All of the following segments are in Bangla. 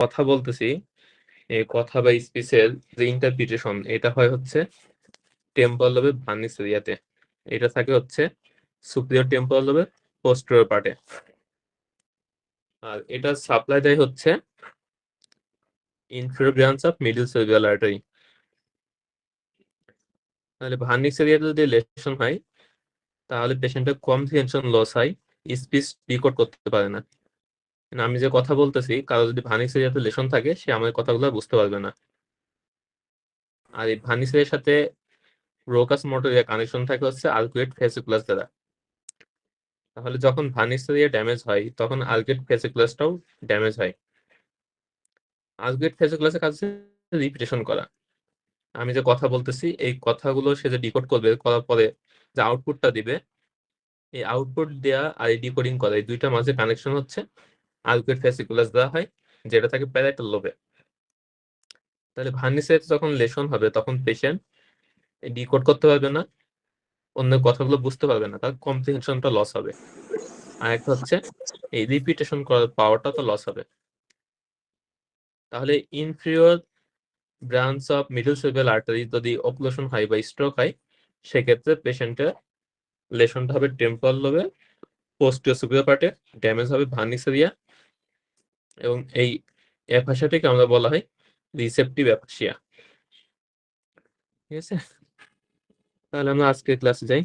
কথা বলতেছি, এই কথা বা স্পিচের যে ইন্টারপ্রিটেশন এটা হয় হচ্ছে টেম্পোরাল লোবে ভার্নিস এরিয়াতে। এটা থাকে হচ্ছে সুপিরিয়র টেম্পোরাল লোবে পোস্টেরিয়র পার্টে। আর এটা সাপ্লাই দেয় হচ্ছে inferior branch of middle cerebral artery. তাহলে ভার্নিস এরিয়াতে যদি লেশন হয় তাহলে পেশেন্টের কম্প্রিহেনশন লস হয়, স্পিচ ডিকোড করতে পারে না। মানে আমি যে কথা বলতেছি কারো যদি ভার্নিস এরিয়াতে লেশন থাকে সে আমার কথাগুলো বুঝতে পারবে না। আর এই ভার্নিস এরিয়ার সাথে ব্রোকাস মোটর কানেকশন থাকে হচ্ছে আর্কুয়েট ফেসিকুলাস দ্বারা। তাহলে যখন ভার্নিস এরিয়া ড্যামেজ হয় তখন আর্কুয়েট ফেসিকুলাসটাও ড্যামেজ হয়। আর্কুয়েট ফেসিকুলাসের কাজ হচ্ছে রিপিটেশন করা। আমি যে কথা বলতেছি এই কথাগুলো সে যে ডিকোড করবে, করার পরে যে আউটপুটটা দিবে, এই আউটপুট দেয়া আর এই ডিকোডিং করা এই দুইটার মাঝে কানেকশন হচ্ছে আর্কুয়েট ফেসিকুলাস দেওয়া হয়, যেটা থাকে প্যারাইটাল লোবে। তাহলে ভার্নিসের যখন লেশন হবে তখন পেশেন্ট ডিকোড করতে পারবে না, অন্য কথাগুলো বুঝতে পারবে না, তার কম্প্রিহেনশনটা লস হবে। আর একটা হচ্ছে এই রিপিটেশন করার পাওয়ারটা তো লস হবে। তাহলে inferior branch of middle cerebral artery যদি অক্লুশন হয় বা স্ট্রোক হয়, সেক্ষেত্রে পেশেন্টের লেশনটা হবে টেম্পোরাল লোবে পোস্টিরিয়র সুপিরিয়র পার্টে, ড্যামেজ হবে ভার্নিস এরিয়া, এবং এই অ্যাফাসিয়াটিকে আমরা বলা হয় রিসেপটিভ অ্যাফাসিয়া। ঠিক আছে, তাহলে আমরা আজকের ক্লাসে যাই।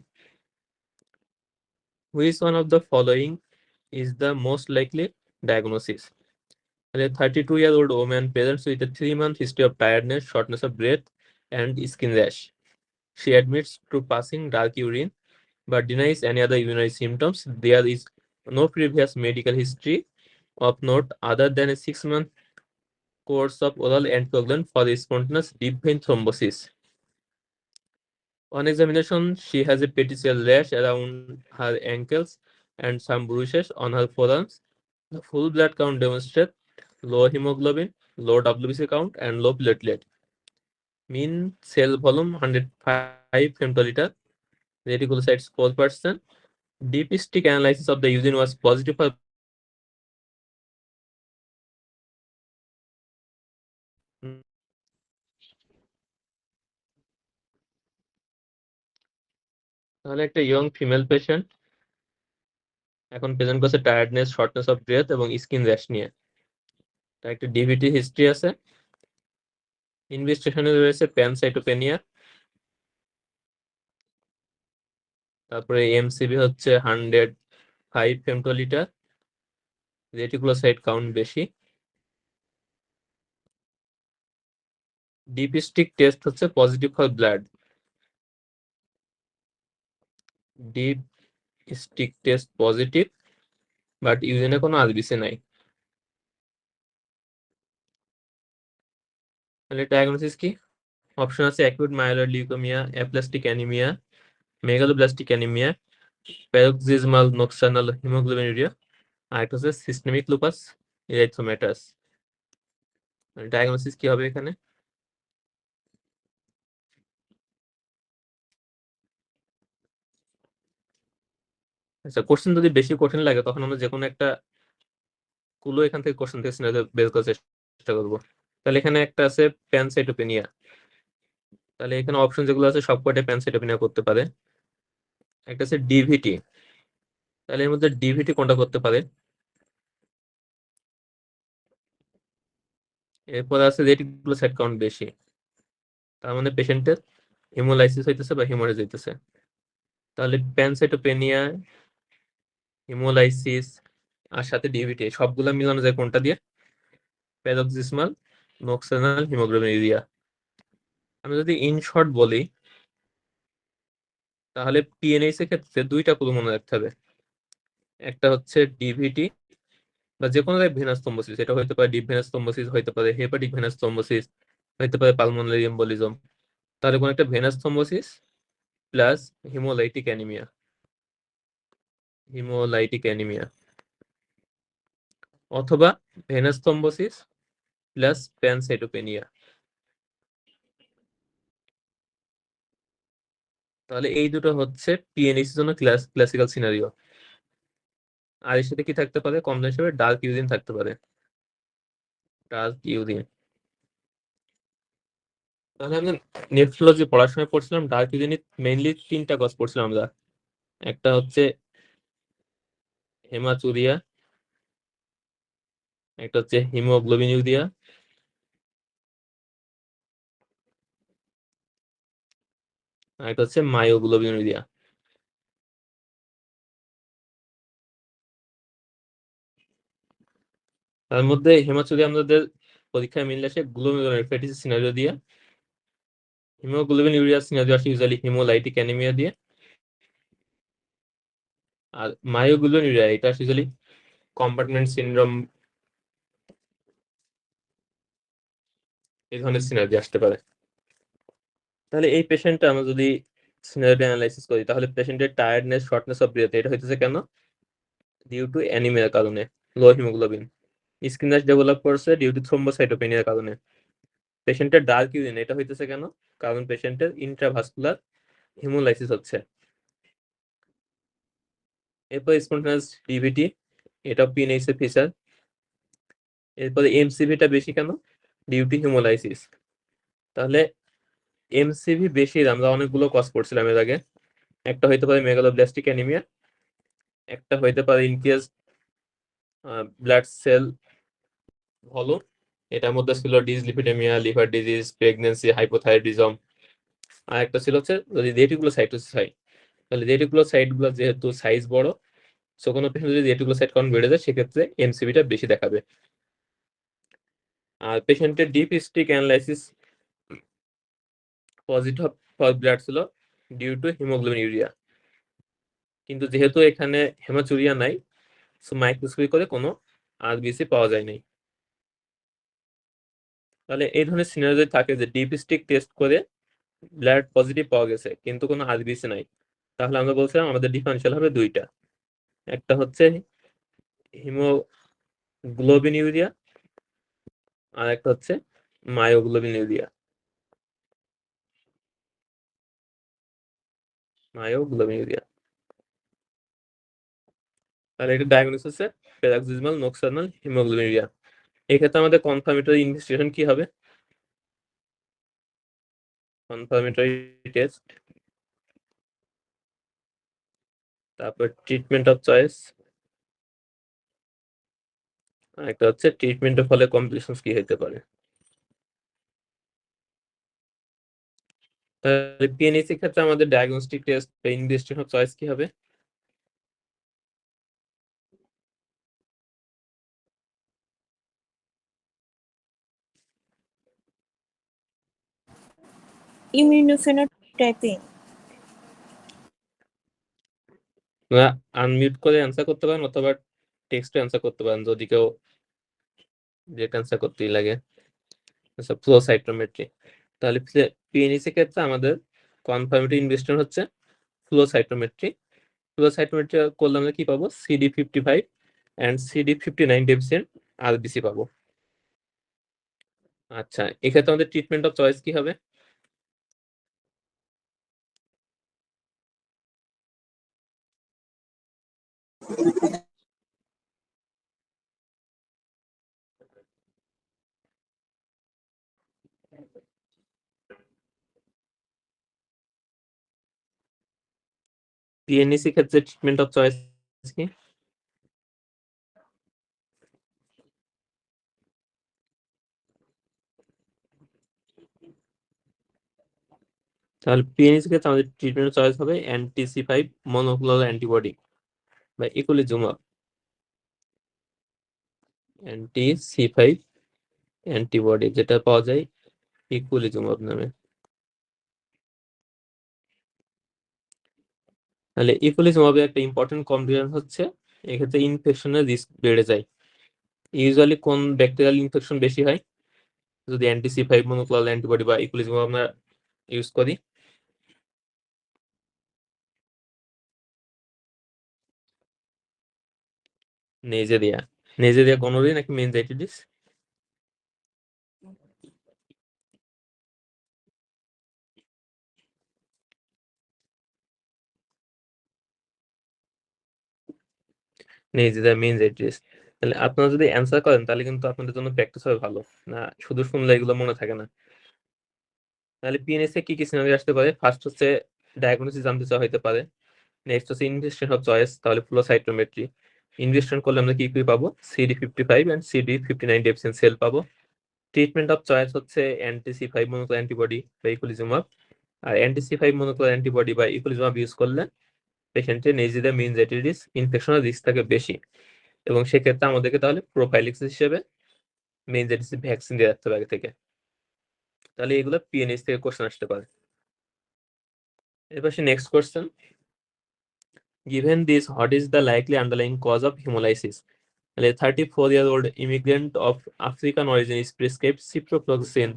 Which one of the following is the most likely diagnosis? A 32-year-old woman presents with a 3-month history of tiredness, shortness of breath, and skin rash. She admits to passing dark urine but denies any other urinary symptoms. There is no previous medical history of note other than a 6-month course of oral anticoagulant for spontaneous deep vein thrombosis. On examination, she has a petechial rash around her ankles and some bruises on her forearms. The full blood count demonstrates low hemoglobin, low WBC count, and low platelet. Mean cell volume 105 femtoliter. Reticulocytes 4%. Deep stick analysis of the urine was positive for তাহলে একটা ইয়ং ফিমেল পেশেন্ট এখন প্রেজেন্ট করছে টায়ার্ডনেস, শর্টনেস অফ ব্রেথ এবং স্কিন র্যাশ নিয়ে। তার একটা ডিভিটি হিস্ট্রি আছে। ইনভেস্টিগেশনে রয়েছে প্যানসাইটোপেনিয়া, তারপরে এমসিবি হচ্ছে 105 ফেমটোলিটার, রেটিকুলোসাইট কাউন্ট বেশি। ডিপ স্টিক টেস্ট হচ্ছে positive for blood. Dip stick test positive, but ইউরিনে কোনো আরবিসি নাই। তাহলে ডায়াগনোসিস কি? অপশন আছে acute myeloid leukaemia, aplastic anaemia, megaloblastic anaemia, paroxysmal nocturnal haemoglobinuria, আর একটা হচ্ছে সিস্টেমিক লুপাস এরিথ্রোমেটাস। ডায়াগনোসিস কি হবে এখানে? আচ্ছা, কোশ্চেন যদি বেশি কঠিন লাগে তখন আমরা যে কোনো একটা কুলো এখান থেকে কোশ্চেন থেকে সিনারিও বের করার চেষ্টা করবো। তাহলে এখানে একটা আছে প্যানসাইটোপেনিয়া। তাহলে এখানে অপশন যেগুলো আছে সবকটা প্যানসাইটোপেনিয়া করতে পারে। একটা আছে ডিভিটি। তাহলে এর মধ্যে ডিভিটি কোনটা করতে পারে? এরপর আছে রেটিকুলোসাইট কাউন্ট বেশি, তার মানে পেশেন্টের হিমোলাইসিস হইতেছে বা হিমোরেজ হইতেছে। তাহলে প্যানসাইটোপেনিয়া, হিমোলাইসিস আর সাথে ডিভিটি সবগুলা মিলানো যায় কোনটা দিয়ে? প্যারোক্সিসমাল নক্সানাল হিমোগ্লোবিনুরিয়া। আমি যদি ইন শর্ট বলি তাহলে পিএনএইচ এর ক্ষেত্রে দুইটা ক্লু মনে রাখতে হবে। একটা হচ্ছে ডিভিটি বা যে কোনো ভেনাস থ্রম্বোসিস, এটা হতে পারে ডিপ ভেনাস থ্রম্বোসিস, হতে পারে হেপাটিক ভেনাস থ্রম্বোসিস, হতে পারে পালমোনারি এম্বোলিজম। তাহলে কোন একটা venous thrombosis plus haemolytic anaemia, haemolytic anaemia, অথবা ভেনাস থ্রম্বোসিস প্লাস প্যানসাইটোপেনিয়া। তাহলে এই দুটো হচ্ছে পিএনএইচ এর জন্য ক্লাসিক্যাল সিনারিও। আর এর সাথে কি থাকতে পারে? কম্বিনেশন হিসেবে ডার্ক ইউরিন থাকতে পারে। ডার্ক ইউ দিয়ে। তাহলে আমরা নেফ্রোলজি পড়ার সময় পড়ছিলাম ডার্ক ইউ দিয়ে মেইনলি 3টা কজ পড়ছিলাম আমরা। একটা হচ্ছে হেমাচুরিয়া, একটা হচ্ছে হিমোগ্লোবিন ইউরিয়া, আর একটা হচ্ছে মায়োগ্লোবিন ইউরিয়া। তার মধ্যে হেমাচুরিয়া আমাদের পরীক্ষায় মিললে আসে গ্লোমেরুলার ফ্যাটিস সিনারিও দিয়ে, হিমোগ্লোবিন ইউরিয়া সিনারিও আসে ইউজুয়ালি হিমোলাইটিক অ্যানিমিয়া দিয়ে, আর মায়োগ্লোবিন ইউরিয়া এটা আসে ইউজুয়ালি কম্পার্টমেন্ট সিনড্রোম, এই ধরনের সিনারি আসতে পারে। তাহলে এই পেশেন্টটা আমরা যদি সিনারিও অ্যানালাইসিস করি, তাহলে পেশেন্টের টায়ার্ডনেস, শর্টনেস অফ ব্রেথ এটা হইতেছে কেন? ডিউ টু অ্যানিমিয়ার কারণে, লো হিমোগ্লোবিন। স্কিন র্যাশ ডেভেলপ করছে ডিউ টু থ্রোম্বোসাইটোপেনিয়ার কারণে। পেশেন্টের ডার্ক ইউরিন এটা হইতেছে কেন? কারণ পেশেন্টের ইন্ট্রাভাস্কুলার হিমোলাইসিস হচ্ছে। এরপর স্পন্টানিয়াস ডিভিটি, এটা পিএনএইচ এর ফিচার। এরপরে এমসিভিটা বেশি কেন? Due to haemolysis. তাহলে এমসিভি বেশি, আমরা অনেকগুলো কজ করছিলাম এর আগে। একটা হইতে পারে মেগালোব্লাস্টিক অ্যানিমিয়া, একটা হইতে পারে ইনকেস ব্লাড সেল ভলিউম, এটার মধ্যে ছিল dyslipidaemia, liver disease, pregnancy, hypothyroidism. আর একটা ছিল হচ্ছে যদি রেটিকুলোসাইটোসিস হয়, তাহলে রেটিকুলোসাইট গুলো যেহেতু সাইজ বড়, সো কোনো পেশেন্ট যদি রেটিকুলোসাইট কাউন্ট বেড়ে যায় সেক্ষেত্রে এমসিভিটা বেশি দেখাবে। আর পেশেন্টের deep stick analysis positive for blood ছিল ডিউ টু হিমোগ্লোবিন ইউরিয়া, কিন্তু যেহেতু এখানে হেমাচুরিয়া নাই, সো মাইক্রোস্কোপি করে কোনো আরবিসি পাওয়া যায় নাই। তাহলে এই ধরনের সিনারিও যদি থাকে যে ডিপ স্টিক টেস্ট করে ব্লাড পজিটিভ পাওয়া গেছে কিন্তু কোনো আরবিসি নাই, তাহলে আমরা বলছিলাম আমাদের ডিফারেন্সিয়াল হবে দুইটা, একটা হচ্ছে হিমোগ্লোবিন ইউরিয়া, আর একটা হচ্ছে মায়োগ্লোবিন ইউরিয়া। মায়োগ্লোবিন ইউরিয়া, তাহলে এটা ডায়াগনোসিস হচ্ছে প্যারাক্সিসমাল নোক্সানাল হিমোগ্লোবিন ইউরিয়া। এক্ষেত্রে আমাদের কনফার্মেটরি ইনভেস্টিগেশন কি হবে? কনফার্মেটরি টেস্ট, তারপর ট্রিটমেন্ট অফ চয়েস, আর একটা হচ্ছে ট্রিটমেন্টের ফলে কমপ্লিকেশনস কি হতে পারে। তাহলে পিএনএসি ক্ষেত্রে আমাদের ডায়াগনস্টিক টেস্ট বা ইনভেস্টিগেশন অফ চয়েস কি হবে? ইমিউনোফেনোটাইপিং। আনমিউট করে অ্যান্সার করতে পারেন অথবা টেক্সটে অ্যান্সার করতে পারেন যদি কেউ ডিরেক্ট অ্যান্সার করতেই লাগে। আচ্ছা, ফ্লো সাইটোমেট্রি। তাহলে পিএনএসি ক্ষেত্রে আমাদের কনফার্মেটরি ইনভেস্টিগেশন হচ্ছে ফ্লো সাইটোমেট্রি। ফ্লো সাইটোমেট্রি করলে আমরা কি পাবো? CD55 and CD59 deficient RBC পাবো। আচ্ছা, এক্ষেত্রে আমাদের ট্রিটমেন্ট অফ চয়েস কি হবে? পিএনএসি ক্ষেত্রে ট্রিটমেন্ট অফ চয়েস কি? তাহলে পিএনএসি ক্ষেত্রে আমাদের ট্রিটমেন্ট চয়েস হবে অ্যান্টি-C5 মনোক্লোনাল অ্যান্টিবডি বা ইকুলিজুমাব। অ্যান্টি-C5 অ্যান্টিবডি যেটা পাওয়া যায় ইকুলিজুমাব নামে। তাহলে ইকুলিজুমাবের একটা ইম্পর্টেন্ট কমপ্লিকেশন হচ্ছে এক্ষেত্রে ইনফেকশনের রিস্ক বেড়ে যায়। ইউজুয়ালি কোন ব্যাকটেরিয়াল ইনফেকশন বেশি হয় যদি অ্যান্টি-C5 মনোক্লোনাল অ্যান্টিবডি বা ইকুলিজুমাব আমরা ইউজ করি? নেজেরিয়া। নেজেরিয়া গনোরিয়া নাকি মেনিনজাইটিস? নেজেরিয়া মেনিনজাইটিস। তাহলে আপনারা যদি অ্যান্সার করেন তাহলে কিন্তু আপনাদের জন্য প্র্যাকটিস হবে ভালো। না শুধু শুনলে এগুলো মনে থাকে না। তাহলে পিএনএস এ কি সিনারিও আসতে পারে? ফার্স্ট হচ্ছে ডায়াগনোসিস জানতে চাওয়া হইতে পারে। নেক্সট হচ্ছে ইনভেস্টিগেশন অফ চয়েস, তাহলে ফ্লো সাইটোমেট্রি। ইনভেস্টিগেশন করলে আমরা কি পাবো? CD55 and CD59 deficient cell পাবো। ট্রিটমেন্ট অফ চয়েস হচ্ছে অ্যান্টি-C5 মনোক্লোনাল অ্যান্টিবডি বা ইকুলিজুমাব। আর অ্যান্টি-C5 মনোক্লোনাল অ্যান্টিবডি বা ইকুলিজুমাব ইউজ করলে পেশেন্টের নেজিদের মেনিনজাইটিস ইনফেকশনের রিস্ক থাকে বেশি, এবং সেক্ষেত্রে আমাদেরকে তাহলে প্রোফাইলিক্স হিসেবে মেনিনজাইটিস ভ্যাকসিন দিয়ে রাখতে হবে আগে থেকে। তাহলে এগুলো পিএনএইচ থেকে কোশ্চেন আসতে পারে। এরপর next question, given this what is the likely underlying cause of hemolysis? তাহলে 34-year-old immigrant of African origin is prescribed ciprofloxacin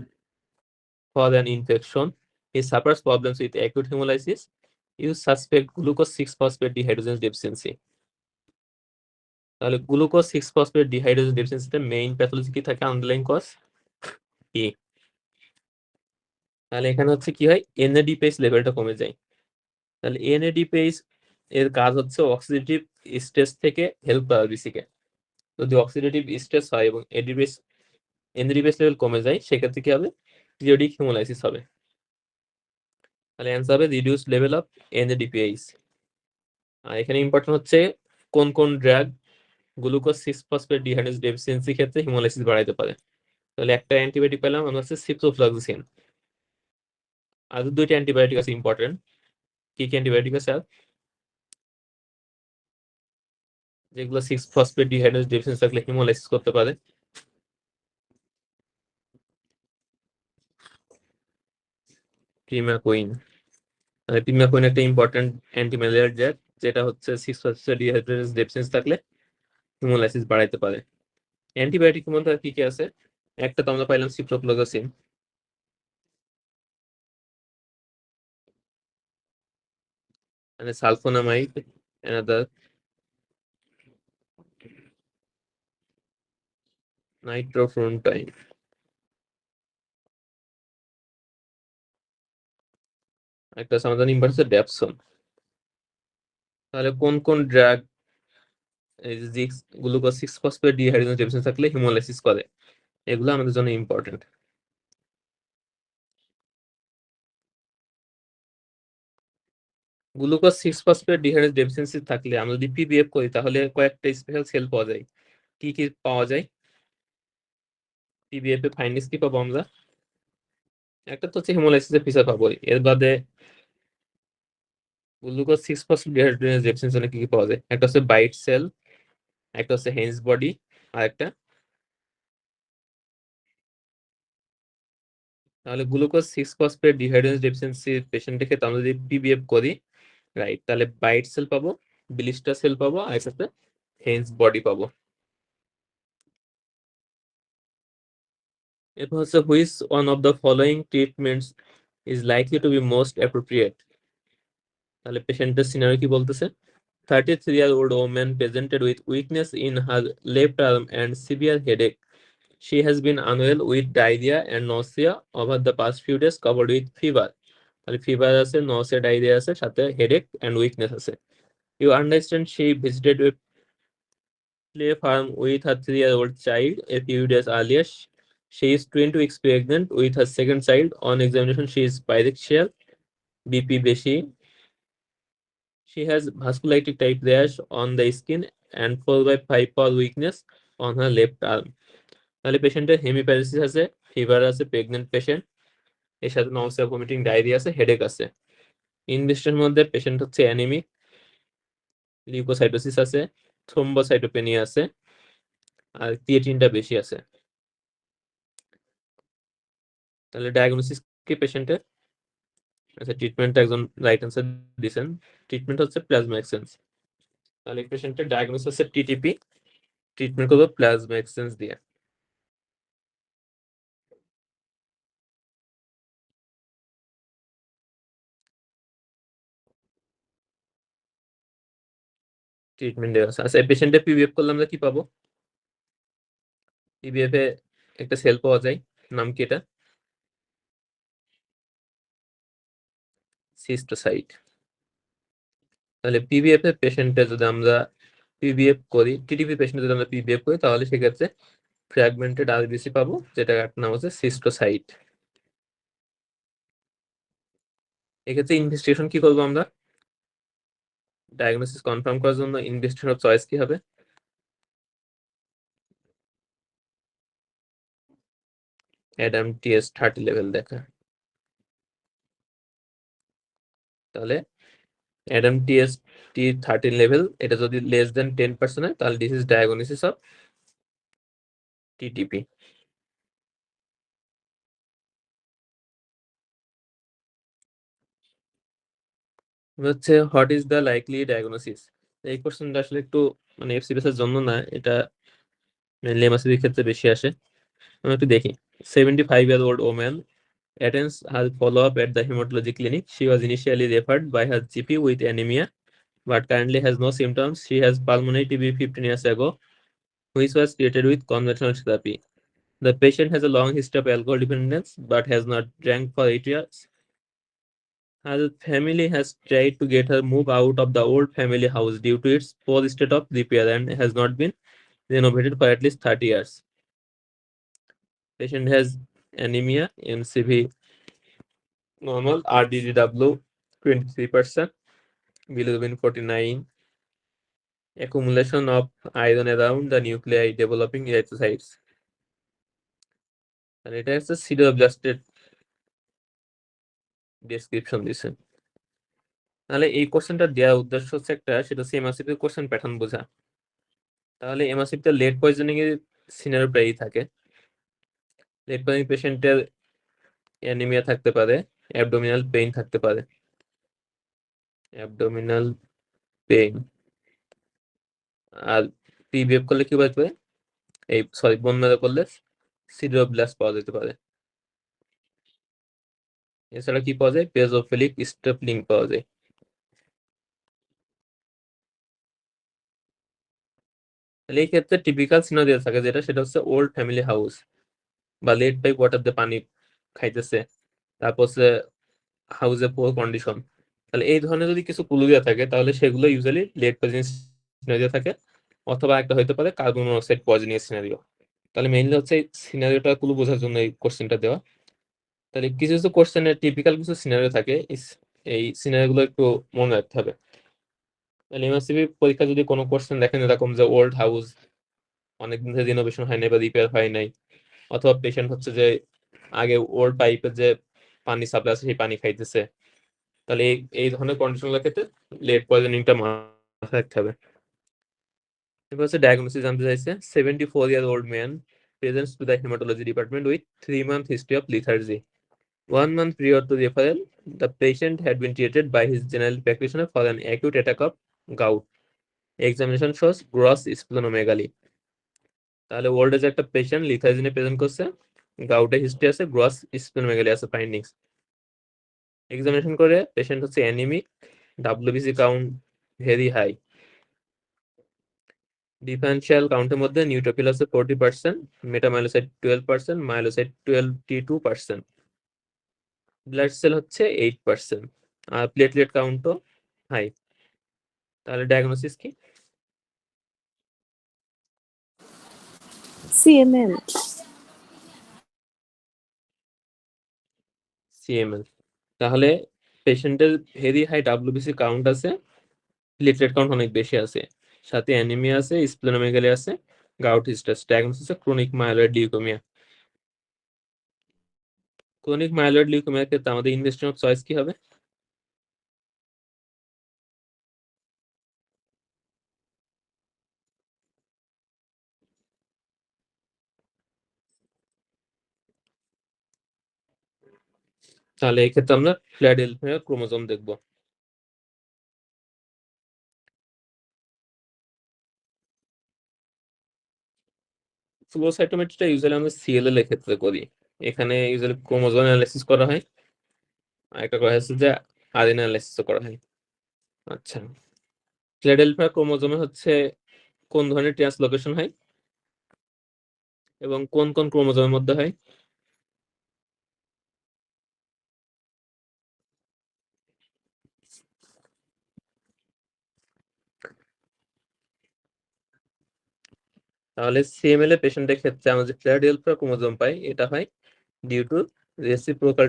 for an infection. He suffers problems with acute hemolysis. You suspect glucose 6-phosphate dehydrogenase deficiency. তাহলে গ্লুকোজ 6-ফসফেট ডিহাইড্রোজেন ডেফিসিয়েন্সিতে মেইন প্যাথোলজি কি থাকে? আন্ডারলাইং কজ কি? তাহলে এখানে হচ্ছে কি হয়, এনএডিপিএস লেভেলটা কমে যায়। তাহলে এনএডিপিএস এর কাজ হচ্ছে অক্সিডেটিভ স্ট্রেস থেকে হেল্প করা বিসিকে। যদি অক্সিডেটিভ স্ট্রেস হয় এবং এনএডিপিএস লেভেল কমে যায়, সেক্ষেত্রে কি হবে? পিরিয়ডিক হিমোলাইসিস হবে। তাহলে অ্যান্সার হবে রিডিউস লেভেল অফ এনএডিপিএস। আর এখানে ইম্পর্টেন্ট হচ্ছে কোন কোন ড্রাগ গ্লুকোজ 6-ফসফেট ডিহাইড্রোজেনেজ ডেফিসিয়েন্সি ক্ষেত্রে হিমোলাইসিস বাড়াইতে পারে। তাহলে একটা অ্যান্টিবায়োটিক পেলাম আমরা হচ্ছে সিপ্রোফ্লক্সাসিন। আর দুইটা অ্যান্টিবায়োটিক আছে ইম্পর্টেন্ট। কি কি অ্যান্টিবায়োটিক আছে আর? যেগুলো 6-ফসফেট ডিহাইড্রোজেনেজ ডেফিসিয়েন্সি থাকলে হিমোলাইসিস করতে পারে। প্রিমাকোইন। প্রিমাকোইন একটা ইম্পর্টেন্ট অ্যান্টিম্যালেরিয়ার ড্রাগ, যেটা হচ্ছে 6-ফসফেট ডিহাইড্রোজেনেজ ডেফিসিয়েন্সি থাকলে হিমোলাইসিস বাড়াইতে পারে। অ্যান্টিবায়োটিক মধ্যে আর কি কি আছে? একটা তো আমরা পাইলাম সিপ্রোফ্লক্সাসিন, মানে সালফোনামাইড, অ্যানাদার নাইট্রোফ্রন্টাইন, একটা সমাধান ইম্পর্টেন্ট হচ্ছে ড্যাপসন। তাহলে কোন কোন ড্রাগ গ্লুকোজ 6-ফসফেট ডিহাইড্রোজেনেজ ডেফিসিয়েন্সি থাকলে হিমোলাইসিস করে, এগুলো আমাদের জন্য ইম্পর্টেন্ট। গ্লুকোজ 6-ফসফেট ডিহাইড্রোজেনেজ ডেফিসিয়েন্সি থাকলে আমরা যদি পিবিএফ করি তাহলে কয়েকটা স্পেশাল সেল পাওয়া যায়। কি কি পাওয়া যায়? পিবিএফ এ ফাইন্ডিংস কি পাবো আমরা? একটা তো হচ্ছে হিমোলাইসিসের ফিচার পাবো, এর বাদে গ্লুকোজ 6-ফসফেট ডিহাইড্রোজেনেজ ডেফিসিয়েন্সি কি কি পাওয়া যায়? একটা হচ্ছে বাইট সেল, একটা হচ্ছে হেন্স বডি, আর একটা। তাহলে গ্লুকোজ 6-ফসফেট ডিহাইড্রোজেনেজ ডেফিসিয়েন্সি পেশেন্টের ক্ষেত্রে আমরা যদি পিবিএফ করি, রাইট, তাহলে বাইট সেল পাবো, ব্লিস্টার সেল পাবো, আর একটা হেন্স বডি পাবো। এরপর হচ্ছে which one of the following treatments is likely to be most appropriate. তাহলে পেশেন্টের সিনারিও কি বলতেছে? 33-year-old woman presented with weakness in her left arm and severe headache. She has been unwell with diarrhea and nausea over the past few days, covered with fever. তাহলে ফিভার আছে, nausea, diarrhea আছে, সাথে headache and weakness আছে। You understand she visited a play farm with her 3-year-old child a few days earlier. She is 20 weeks pregnant with her second child. On examination, she is pyrexia, BP বেশি. She has vasculitic type rash on the skin and 4/5 power weakness on her left arm. তাহলে পেশেন্টের হেমিপ্যারালিসিস আছে, ফিভার আছে, প্রেগনেন্ট পেশেন্ট, এর সাথে নসিয়া, ভমিটিং, ডায়রিয়া আছে, হেডেক আছে। ইনভেস্টের মধ্যে পেশেন্ট হচ্ছে অ্যানিমিক, লিউকোসাইটোসিস আছে, থ্রোম্বোসাইটোপেনিয়া আছে, আর ক্রিয়েটিনটা বেশি আছে। তাহলে ডায়াগনোসিস কি পেশেন্টের? আচ্ছা, ট্রিটমেন্টটা একজন রাইট অ্যান্সার দিয়েছেন। ট্রিটমেন্ট হচ্ছে প্লাজমা এক্সচেঞ্জ। তাহলে পেশেন্টের ডায়াগনোসিস হচ্ছে টিটিপি, ট্রিটমেন্ট করবো প্লাজমা এক্সচেঞ্জ দিয়ে। ট্রিটমেন্ট দেওয়া আছে। আচ্ছা, পেশেন্টের পিবিএফ করলে আমরা কি পাবো? পিবিএফ এ একটা সেল পাওয়া যায়, নাম কি এটা? সিস্টোসাইট। তাহলে পিবিএফ এর পেশেন্টে যদি আমরা পিবিএফ করি, টিটিপি পেশেন্টে যদি আমরা পিবিএফ করি তাহলে সেক্ষেত্রে ফ্র্যাগমেন্টেড আরবিসি পাবো, যেটা একটা নাম হচ্ছে সিস্টোসাইট। এক্ষেত্রে ইনভেস্টিগেশন কি করবো আমরা? ডায়াগনোসিস কনফার্ম করার জন্য ইনভেস্টিগেশন অফ চয়েস কি হবে? অ্যাডাম টিএস 30 লেভেল দেখা। তাহলে অ্যাডাম টিএস টি 13 লেভেল, এটা যদি লেস দেন 10% হয় তাহলে this is diagnosis of TTP. হচ্ছে what is the likely diagnosis. এই কোশ্চেনটা আসলে একটু মানে এফসিপিএস এর জন্য না, এটা মেনলি এমএসসিবির ক্ষেত্রে বেশি আসে। আমি একটু দেখি। 75-year-old woman attends her follow-up at the hematology clinic. She was initially referred by her GP with anemia, but currently has no symptoms. She has pulmonary TB 15 years ago, which was treated with conventional therapy. The patient has a long history of alcohol dependence, but has not drank for 8 years. Her family has tried to get her moved out of the old family house due to its poor state of repair and has not been renovated for at least 30 years. Patient has anemia, MCV normal, RDDW 23%, bilirubin 49, accumulation of iron around the nuclei, developing erythrocytes. আর এটা হচ্ছে সিডোব্লাস্টের ডেসক্রিপশন দিছে। তাহলে এই কোশ্চেনটা দেওয়ার উদ্দেশ্য হচ্ছে একটা, সেটা হচ্ছে এমআরসিপি কোশ্চেন প্যাটার্ন বোঝা। তাহলে এমআরসিপিতে লেড পয়জনিং এর সিনারিও প্রায়ই থাকে। লেড পয়জনিং পেশেন্টের অ্যানিমিয়া থাকতে পারে, অ্যাবডোমিনাল পেইন থাকতে পারে, অ্যাবডোমিনাল পেইন। আর পিবিএফ করলে কি বাঁচবে? এই সরি, বোন ম্যারো করলে সিডোব্লাস্ট পাওয়া যেতে পারে। এছাড়া কি পাওয়া যায়? পেজোফিলিক স্টেপলিং পাওয়া যায়। তাহলে এই ক্ষেত্রে টিপিক্যাল সিনারিও থাকে যেটা, সেটা হচ্ছে ওল্ড ফ্যামিলি হাউস বা লেড পাইপ ওয়াটার দিয়ে পানি খাইতেছে, তারপর হচ্ছে হাউসে পুরো কন্ডিশন। তাহলে এই ধরনের যদি কিছু ক্লু দেওয়া থাকে তাহলে সেগুলো ইউজুয়ালি লেড পয়জনিং সিনারিও থাকে, অথবা একটা হতে পারে কার্বন মনোক্সাইড পয়জনিং সিনারিও। তাহলে মেইনলি হচ্ছে এই সিনারিওটা ক্লু বোঝার জন্য এই কোশ্চেনটা দেওয়া। তাহলে কিছু কিছু কোশ্চেনের টিপিক্যাল কিছু সিনারিও থাকে, এই সিনারিও গুলো একটু মনে রাখতে হবে। তাহলে এমএসসিবি পরীক্ষা যদি কোনো কোশ্চেন দেখেন এরকম যে ওল্ড হাউস অনেকদিন ধরে রিনোভেশন হয় নাই বা রিপেয়ার হয় নাই, অথবা পেশেন্ট হচ্ছে যে আগে ওল্ড পাইপের যে পানি সাপ্লাই আছে সেই পানি খাইতেছে, তাহলে এই ধরনের কন্ডিশনের ক্ষেত্রে লেড পয়জনিংটা মাথায় রাখতে হবে। এবার হচ্ছে ডায়াগনোসিস জানতে চাইছে। 74-year-old man presents to the hematology department with 3-month history of lethargy. 1 month prior to referral, the patient had been treated by his general practitioner for an acute attack of gout. Examination shows gross splenomegaly. তাহলে ওল্ড এজ একটা পেশেন্ট লিথাইজি নিয়ে প্রেজেন্ট করছে, গাউটের হিস্ট্রি আছে, গ্রস স্প্লেনোমেগালি আছে ফাইন্ডিংস। এক্সামিনেশন করে পেশেন্ট হচ্ছে anaemic, WBC count very high. Differential কাউন্টের মধ্যে নিউট্রোফিল আছে 40%, মেটামাইলোসাইট 12%, মাইলোসাইট 22%, ব্লাড সেল হচ্ছে 8%, আর প্লেটলেট কাউন্টও হাই। তাহলে ডায়াগনোসিস কি? CML. সিএমএল। তাহলে পেশেন্টের ভেরি হাই ডাব্লিউবিসি কাউন্ট আছে, প্লেটলেট কাউন্ট অনেক বেশি আছে, সাথে অ্যানিমিয়া আছে, স্প্লেনোমেগালি আছে, gout history. Diagnosis chronic myeloid leukaemia. Chronic myeloid লিউকেমিয়ার ক্ষেত্রে আমাদের ইনভেস্টিগেশন চয়েস কি হবে? তাহলে এই ক্ষেত্রে আমরা ফিলাডেলফিয়া ক্রোমোজোম দেখব। ফ্লো সাইটোমেট্রিটা ইউজুয়ালি আমরা সিএলএল এর ক্ষেত্রে করি। এখানে ইউজুয়ালি ক্রোমোজোম অ্যানালাইসিস করা হয়, আর একটা করা হচ্ছে যে আরএনএ অ্যানালাইসিস করা হয়। আচ্ছা, ফিলাডেলফিয়া ক্রোমোজোমে হচ্ছে কোন ধরনের ট্রান্সলোকেশন হয় এবং কোন কোন ক্রোমোজোমের মধ্যে হয়? তাহলে সিএমএল এর পেশেন্টের ক্ষেত্রে আমরা যে ফিলাডেলফিয়া ক্রোমোজোম পাই এটা হয় due to reciprocal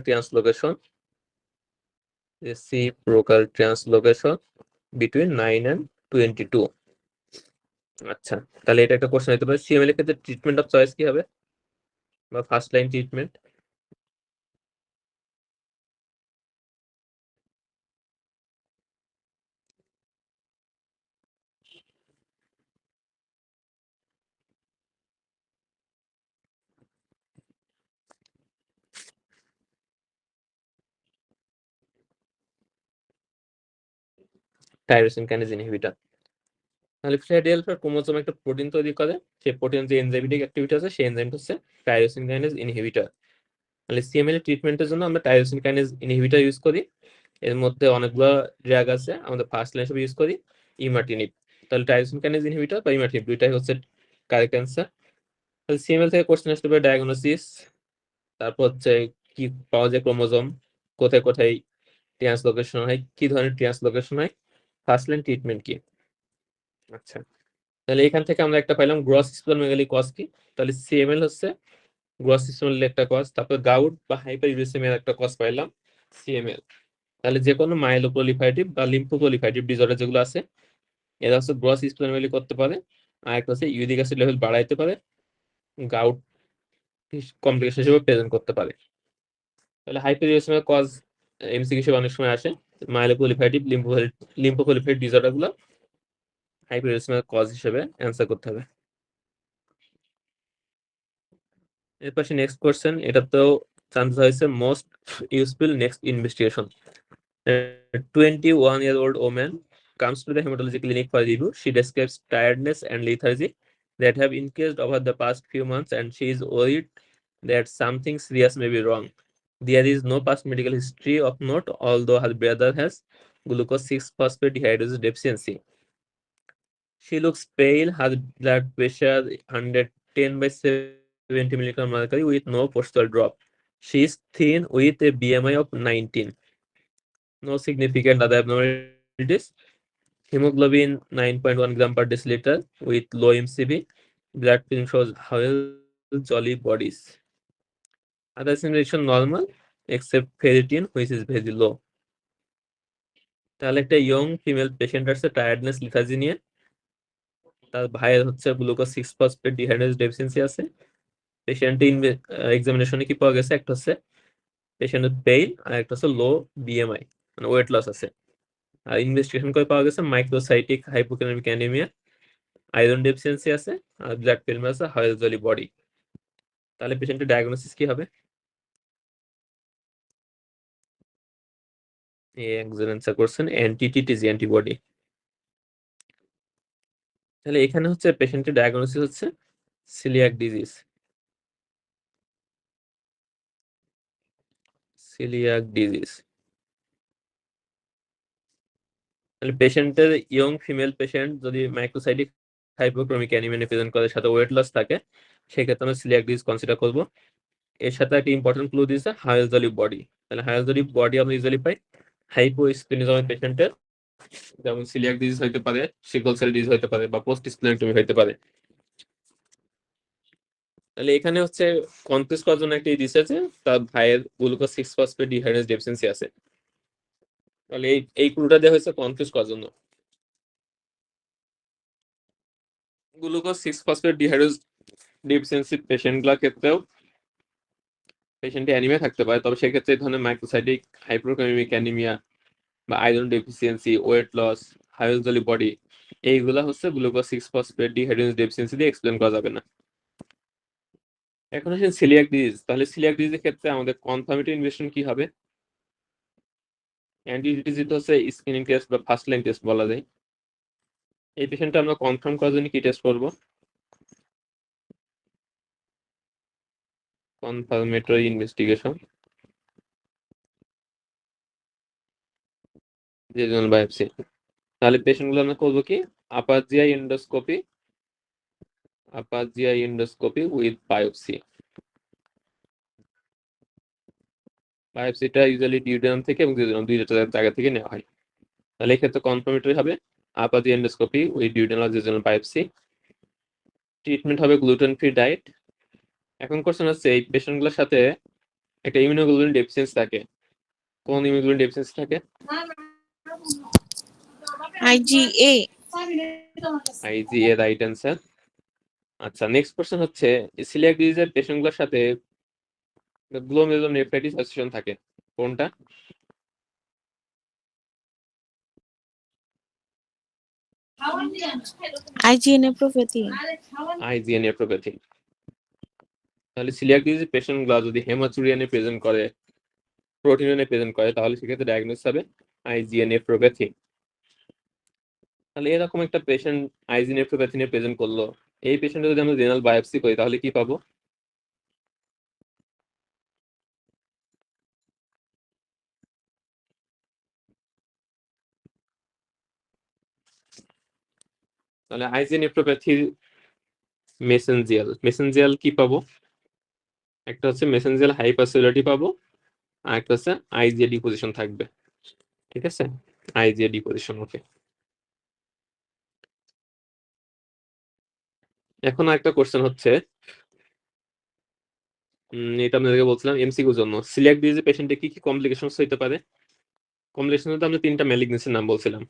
translocation between 9 and 22। আচ্ছা, তাহলে এটা একটা কোশ্চেন হতে পারে, সিএমএল এর ক্ষেত্রে ট্রিটমেন্ট অফ চয়েস কি হবে বা first line treatment? Tyrosine kinase inhibitor. তাহলে ফিলাডেলফিয়া ক্রোমোজোম একটা প্রোটিন তৈরি করে, সেই প্রোটিন যে এনজাইমেটিক অ্যাক্টিভিটি আছে সেই এনজাইমটা হচ্ছে টাইরোসিন কাইনেজ ইনহিবিটর। তাহলে সিএমএল এর ট্রিটমেন্টের জন্য আমরা টাইরোসিন কাইনেজ ইনহিবিটর ইউজ করি। এর মধ্যে অনেকগুলো ড্রাগ আছে, আমাদের ফার্স্ট লাইন হিসেবে ইউজ করি ইমাটিনিব। তাহলে টাইরোসিন কাইনেজ ইনহিবিটর বা ইমাটিনিব দুইটাই হচ্ছে কারেক্ট অ্যান্সার। তাহলে সিএমএল থেকে কোশ্চেন আসতে পারে ডায়াগনোসিস, তারপর হচ্ছে কি পাওয়া যায় ক্রোমোজোম, কোথায় কোথায় ট্রান্সলোকেশন হয়, কি ধরনের ট্রান্সলোকেশন হয়, ফার্স্ট লাইন ট্রিটমেন্ট কি। আচ্ছা, তাহলে এখান থেকে আমরা একটা পাইলাম গ্রস স্প্লেনোমেগালি কজ কি। তাহলে সিএমএল হচ্ছে গ্রস স্প্লেনোমেগালি একটা কজ, তারপর গাউট বা হাইপারইউরেসিমিয়ার একটা কজ পাইলাম সিএমএল। তাহলে যে কোনো মাইলোপ্রলিফারেটিভ বা লিম্ফোপ্রলিফারেটিভ ডিসঅর্ডার যেগুলো আছে এরা হচ্ছে গ্রস স্প্লেনোমেগালি করতে পারে, আর একটা হচ্ছে ইউরিক অ্যাসিড লেভেল বাড়াইতে পারে, গাউট কমপ্লিকেশন হিসেবে প্রেজেন্ট করতে পারে। তাহলে হাইপারইউরেসিমিয়া কজ এমসিকিউ হিসেবে অনেক সময় আসে, মাইলোপ্রলিফারেটিভ লিম্ফোপ্রলিফারেটিভ ডিসঅর্ডার গুলো হাইপারইউরেসিমিয়া কজ হিসেবে অ্যান্সার করতে হবে। এর পাশে নেক্সট কোশ্চেন, এটা তো চান্স হয়েছে most useful next investigation. 21-year-old woman comes to the hematology clinic for review. She describes tiredness and lethargy that have increased over the past few months, and she is worried that something serious may be wrong. There is no past medical history of note, although her brother has glucose 6-phosphate dehydrogenase deficiency. She looks pale, her blood pressure 110/70 milligram mercury with no postural drop. She is thin with a BMI of 19. No significant other abnormalities. Hemoglobin 9.1 gram per deciliter with low MCV. Blood film shows Howell jolly bodies. Other simulation normal except ferritin which is very low. তাহলে একটা ইয়ং ফিমেল পেশেন্ট আসছে টায়ার্ডনেস লিথার্জি নিয়ে, তার ভাইয়ের হচ্ছে গ্লুকোজ 6-ফসফেট ডিহাইড্রেজ ডেফিসিয়েন্সি আছে। পেশেন্টের এক্সামিনেশনে কি পাওয়া গেছে, একটা হচ্ছে পেশেন্টের পেইন আর একটা হচ্ছে লো বিএমআই মানে ওয়েট লস আছে। আর ইনভেস্টিগেশন করে পাওয়া গেছে microcytic hypokalaemic anaemia, iron deficiency আছে আর ব্লাড ফিল্ম আছে হাইজলি বডি। তাহলে পেশেন্টের ডায়াগনোসিস কি হবে? একজন অ্যান্সার করছেন অ্যান্টি-টিটিজি অ্যান্টিবডি। তাহলে এখানে হচ্ছে পেশেন্টের ডায়াগনোসিস হচ্ছে সিলিয়াক ডিজিজ। Coeliac disease. তাহলে পেশেন্টের ইয়ং ফিমেল পেশেন্ট যদি মাইক্রোসাইটিক হাইপোক্রমিক অ্যানিমিয়া প্রেজেন্ট করে সাথে ওয়েট লস থাকে, সেক্ষেত্রে আমরা সিলিয়াক ডিজিজ কনসিডার করব। এর সাথে একটা ইম্পর্টেন্ট ক্লু দিয়েছে হাইজলি বডি। তাহলে হাইজলি বডি আমরা ইউজুয়ালি পাই হাইপোস্প্লিনিজমের পেশেন্টের, যেমন সিলিয়াক ডিজিজ হইতে পারে, সিকল সেল ডিজিজ হইতে পারে বা পোস্ট স্প্লেনেক্টমি হইতে পারে। তাহলে এখানে হচ্ছে কনফিউজ করার জন্য একটা দিছে যে তার ভাইয়ের গ্লুকোজ 6-ফসফেট ডিহাইড্রেজ ডেফিসিয়েন্সি আছে। তাহলে এই ক্লুটা দেওয়া হয়েছে কনফিউজ করার জন্য। গ্লুকোজ 6-ফসফেট ডিহাইড্রেজ ডেফিসিয়েন্সি পেশেন্টগুলোর ক্ষেত্রেও পেশেন্টে অ্যানিমিয়া থাকতে পারে, তবে সেক্ষেত্রে এই ধরনের মাইক্রোসাইটিক হাইপোক্যালেমিক অ্যানিমিয়া বা iron deficiency, weight loss, Howell-Jolly body, এইগুলা হচ্ছে গ্লুকোজ 6-ফসফেট ডিহাইড্রেজ ডেফিসিয়েন্সি দিয়ে এক্সপ্লেন করা যাবে না। এখন আসেন সিলিয়াক ডিজিজ। তাহলে সিলিয়াক ডিজিজের ক্ষেত্রে আমাদের কনফার্মেটরি ইনভেস্টিগেশন কি হবে? অ্যান্টি-টিটিজি তো হচ্ছে স্ক্রিনিং টেস্ট বা ফার্স্ট লাইন টেস্ট বলা যায়। এই পেশেন্টটা আমরা কনফার্ম করার জন্য কি টেস্ট করব? Confirmatory investigation, regional biopsy. তাহলে পেশেন্টগুলো আমরা করবো কি upper GI endoscopy, upper GI endoscopy with biopsy. বায়োপসিটা ইউজুয়ালি ডিউডেনাম থেকে এবং ডিউডেনাম দুইটা জায়গা থেকে নেওয়া হয়। তাহলে এই ক্ষেত্রে কনফার্মেটরি হবে upper GI endoscopy with duodenal duodenal biopsy. Treatment হবে গ্লুটেন ফ্রি ডায়েট। এখন কোশ্চেন হচ্ছে এই পেশেন্টগুলোর সাথে একটা ইমিউনোগ্লোবিন ডেফিসিয়েন্সি থাকে। কোন ইমিউনোগ্লোবিন ডেফিসিয়েন্সি থাকে? IgA। IgA right answer. আচ্ছা, নেক্সট কোশ্চেন হচ্ছে সিলিয়াক ডিজিজের পেশেন্টগুলোর সাথে গ্লোমেরুলোনেফ্রাইটিস অ্যাসোসিয়েশন থাকে। কোনটা? IgA nephropathy. IgA nephropathy. তাহলে সিলিয়াক ডিজিজ পেশেন্টগুলো যদি হেমাচুরিয়ানে প্রেজেন্ট করে, প্রোটিনে প্রেজেন্ট করে, তাহলে সেক্ষেত্রে ডায়াগনোস হবে IgA নেফ্রোপ্যাথি। তাহলে এরকম একটা পেশেন্ট IgA নেফ্রোপ্যাথি নিয়ে প্রেজেন্ট করলো, এই পেশেন্টে যদি আমরা রেনাল বায়োপসি করি তাহলে কি পাবো? তাহলে IgA নেফ্রোপ্যাথির মেসেঞ্জিয়াল কি পাবো? একটা হচ্ছে মেসেঞ্জিয়াল হাইপারসেলুলারিটি পাবো, আর একটা হচ্ছে IgA ডিপোজিশন থাকবে। ঠিক আছে, IgA ডিপোজিশন। ওকে, এখন একটা কোশ্চেন হচ্ছে এটা আপনাদেরকে বলছিলাম এমসিকিউর জন্য, সিলিয়াক ডিজিজ পেশেন্টে কি কি কমপ্লিকেশনস হতে পারে? কমপ্লিকেশন তো আমরা তিনটা ম্যালিগনেন্সির নাম বলছিলাম,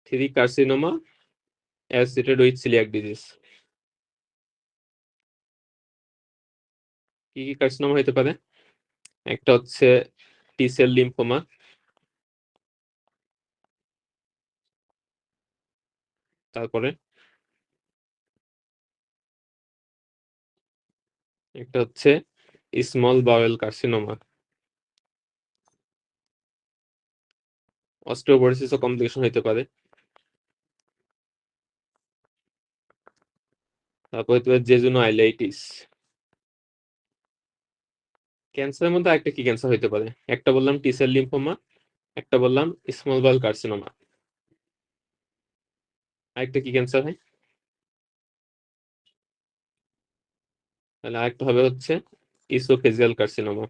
three carcinoma associated with coeliac disease. কি কি কার্সিনোমা হতে পারে? একটা হচ্ছে টি সেল লিম্ফোমা, তারপরে একটা হচ্ছে স্মল বাওয়েল কার্সিনোমা, অস্টিওপোরোসিসও কমপ্লিকেশন হতে পারে, তারপর হতে পারে জেজুনোআইলাইটিস। ক্যান্সারের মধ্যে একটা কি ক্যান্সার হতে পারে? একটা বললাম টি সেল লিম্ফোমা, একটা বললাম স্মল বাওয়েল কার্সিনোমা, আরেকটা কি ক্যান্সার হয়? তাহলে আরেকটা হবে হচ্ছে ইসোফেজিয়াল কার্সিনোমা।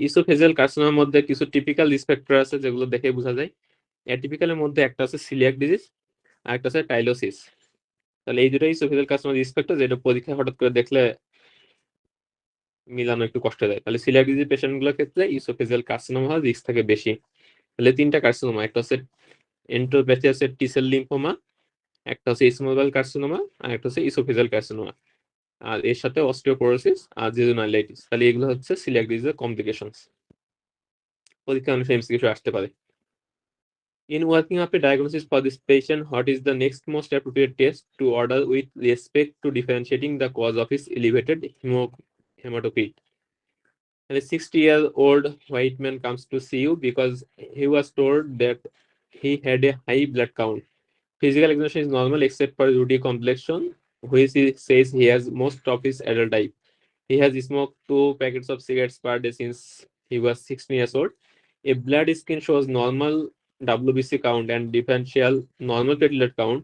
ইসোফেজিয়াল কার্সিনোমার মধ্যে কিছু টিপিক্যাল রিস্ক ফ্যাক্টর আছে যেগুলো দেখে বোঝা যায়। অ্যাটিপিক্যালের মধ্যে একটা আছে সিলিয়াক ডিজিজ, আর একটা আছে টাইলোসিস। তাহলে এই দুটোই ইসোফেজিয়াল কার্সিনোমার রিস্ক ফ্যাক্টর, যেটা পরীক্ষায় হঠাৎ করে দেখলে মিলানো একটু কষ্ট দেয়। তাহলে সিলিয়াক ডিজিজ পেশেন্ট গুলোর ক্ষেত্রে ইসোফেজিয়াল কার্সিনোমা হওয়ার রিস্ক থাকে বেশি। তাহলে তিনটা কার্সিনোমা, একটা হচ্ছে এন্ডোপ্যাথিয়াস টি সেল লিম্ফোমা, একটা হচ্ছে স্মল বাওয়েল কার্সিনোমা, আর একটা হচ্ছে ইসোফেজিয়াল কার্সিনোমা, আর এর সাথে অস্টিওপোরোসিস আর জেজুনাইলাইটিস। তাহলে এগুলো হচ্ছে সিলিয়াক ডিজিজের কমপ্লিকেশনস, পরীক্ষা অনুসারে এমসিকিউ আসতে পারে। In working up a diagnosis for this patient, what is the next most appropriate test to order with respect to differentiating the cause of his elevated hematocrit? A 60-year-old white man comes to see you because he was told that he had a high blood count. Physical examination is normal except for ruddy complexion, which he says he has most of his adult life. He has smoked 2 packets of cigarettes per day since he was 16 years old. A blood skin shows normal WBC count and differential normal platelet count,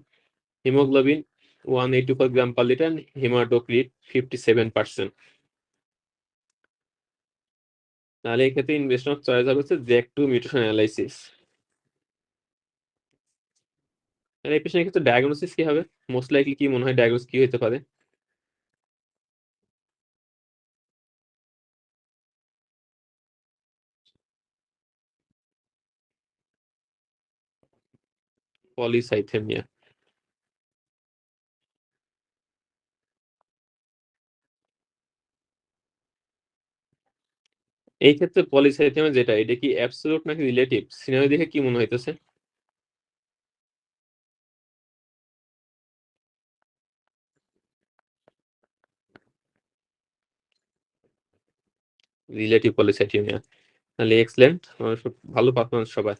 hemoglobin 184 gram per liter and hematocrit 57%. তাহলে এক্ষেত্রে ইনভেস্টন অফ চয়েস হবে হচ্ছে জ্যাক2 মিউটেশন অ্যানালাইসিস। তাহলে এই পেশেন্টের ক্ষেত্রে ডায়াগনোসিস কি হবে? মোস্ট লাইকলি কি মনে হয় ডায়াগনোস কি হতে পারে? পলিসাইথেমিয়া। এই ক্ষেত্রে পলিসাইথেমিয়া যেটা, এটা কি অ্যাবসলিউট নাকি রিলেটিভ? সিনারি দেখে কি মনে হইতেছে? Relative polycythaemia. তাহলে এক্সেলেন্ট, ভালো পারফরমেন্স সবার।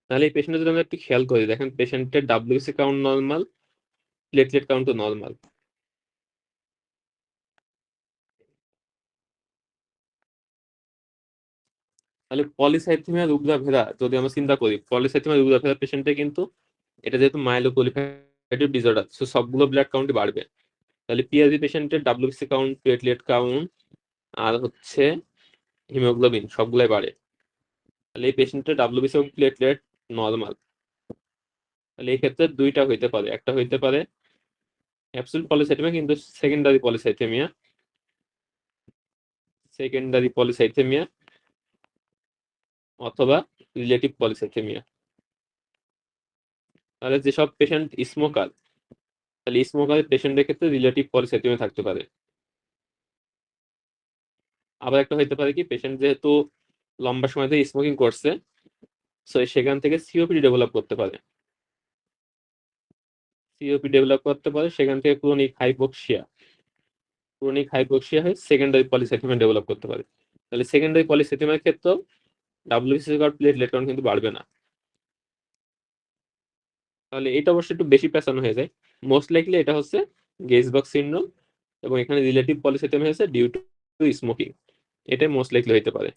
তাহলে এই পেশেন্টের যদি আমরা একটু খেয়াল করি, দেখেন পেশেন্টের ডাব্লিউসি কাউন্ট নর্মাল, প্লেটলেট কাউন্টও নর্মাল। তাহলে পলিসাইথেমিয়া রুব্রা ভেরা যদি আমরা চিন্তা করি, পলিসাইথেমিয়া রুব্রা ভেরা পেশেন্টে কিন্তু এটা যেহেতু মাইলোপ্রলিফারেটিভ ডিসঅর্ডার, সো সবগুলো ব্লাড কাউন্টই বাড়বে। তাহলে পিআরবি পেশেন্টের ডাব্লিউসি কাউন্ট, প্লেটলেট কাউন্ট আর হচ্ছে হিমোগ্লোবিন সবগুলাই বাড়ে। তাহলে এই পেশেন্টের ডাব্লিউবিসি এবং প্লেটলেট নর্মাল। তাহলে এই ক্ষেত্রে দুইটা হইতে পারে, একটা হইতে পারে অ্যাবসলিউট পলিসাইথেমিয়া কিন্তু সেকেন্ডারি পলিসাইথেমিয়া অথবা রিলেটিভ পলিসাইথেমিয়া। তাহলে যেসব পেশেন্ট স্মোকার, তাহলে স্মোকারের পেশেন্টের ক্ষেত্রে রিলেটিভ পলিসাইথেমিয়া থাকতে পারে। আবার একটা হইতে পারে কি, পেশেন্ট যেহেতু লম্বা সময় ধরে স্মোকিং করছে, সো সেখান থেকে সিওপিডি ডেভেলপ করতে পারে। সেখান থেকে ক্রনিক হাইপোক্সিয়া হয়ে সেকেন্ডারি পলিসাইথেমিয়া ডেভেলপ করতে পারে। তাহলে সেকেন্ডারি পলিসাইথেমিয়ার ক্ষেত্রেও ডাব্লিউবিসি প্লেটলেট কাউন্ট কিন্তু বাড়বে না। তাহলে এটা অবশ্যই একটু বেশি পেঁচানো হয়ে যায়। মোস্ট লাইকলি এটা হচ্ছে গেজবার্গ সিনড্রোম, এবং এখানে রিলেটিভ পলিসাইথেমিয়া হচ্ছে ডিউ টু স্মোকিং। এটাই মোস্ট লাইকলি হইতে পারে।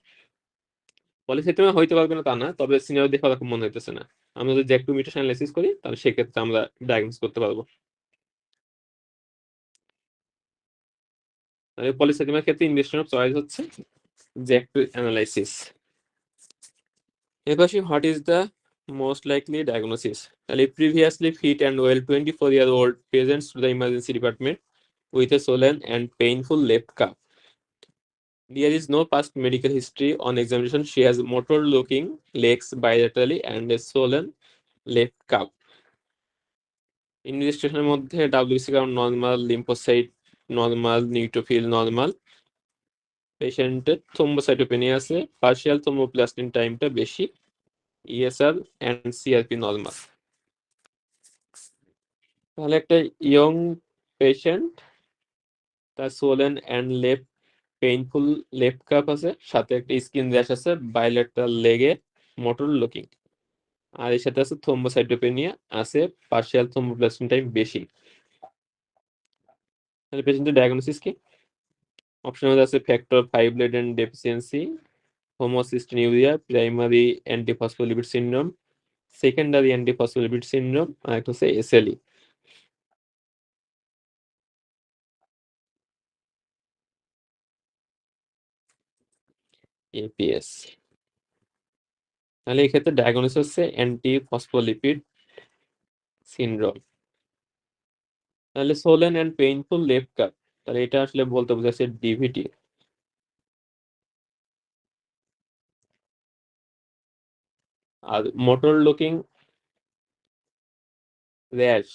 পলিসাইথেমিয়া হইতে পারবে না তা না, তবে সিনারিও দেখে ওরকম মনে হইতেছে না। আমরা যদি জ্যাক2 মিউটেশন অ্যানালাইসিস করি তাহলে সেক্ষেত্রে আমরা ডায়াগনোস করতে পারবো। তাহলে পলিসাইথেমিয়ার ক্ষেত্রে ইনভেস্টিগেশন অফ চয়েস হচ্ছে জ্যাক2 অ্যানালাইসিস। এবার আসি, what is the most likely diagnosis. তাহলে previously fit and well 24-year-old presents to the emergency department with a swollen and painful left calf. There is no past medical history. On examination, she has motor looking legs bilaterally and a swollen left calf. ইনভেস্টিগেশনের মধ্যে WBC count normal, lymphocyte normal, neutrophil normal, পেশেন্টের থ্রোম্বোসাইটোপেনিয়া আছে, পার্শিয়াল থ্রোম্বোপ্লাস্টিন টাইমটা বেশি, ইএসআর এন্ড সিআরপি নর্মাল। তাহলে একটা ইয়ং পেশেন্ট, তার swollen and left painful left calf আছে, সাথে একটা স্কিন র্যাশ আছে, বাইলেটারাল লেগে, মোটর লুকিং, আর এর সাথে আছে থ্রোম্বোসাইটোপেনিয়া আছে, পার্শিয়াল থ্রোম্বোপ্লাস্টিন টাইম বেশি। তাহলে পেশেন্টের ডায়াগনোসিস কি? অপশন আছে factor 5 Leiden deficiency, homocystinuria, primary antiphospholipid syndrome, secondary antiphospholipid syndrome, আর একটা হচ্ছে এসএলই। এপিএস। তাহলে এই ক্ষেত্রে ডায়াগনোসিস হচ্ছে অ্যান্টিফসফোলিপিড সিনড্রোম। তাহলে সোলেন অ্যান্ড পেইনফুল লেফট কাপ, তাহলে এটা আসলে বলতে বোঝাচ্ছে ডিভিটি। আর মোটর লুকিং র্যাশ,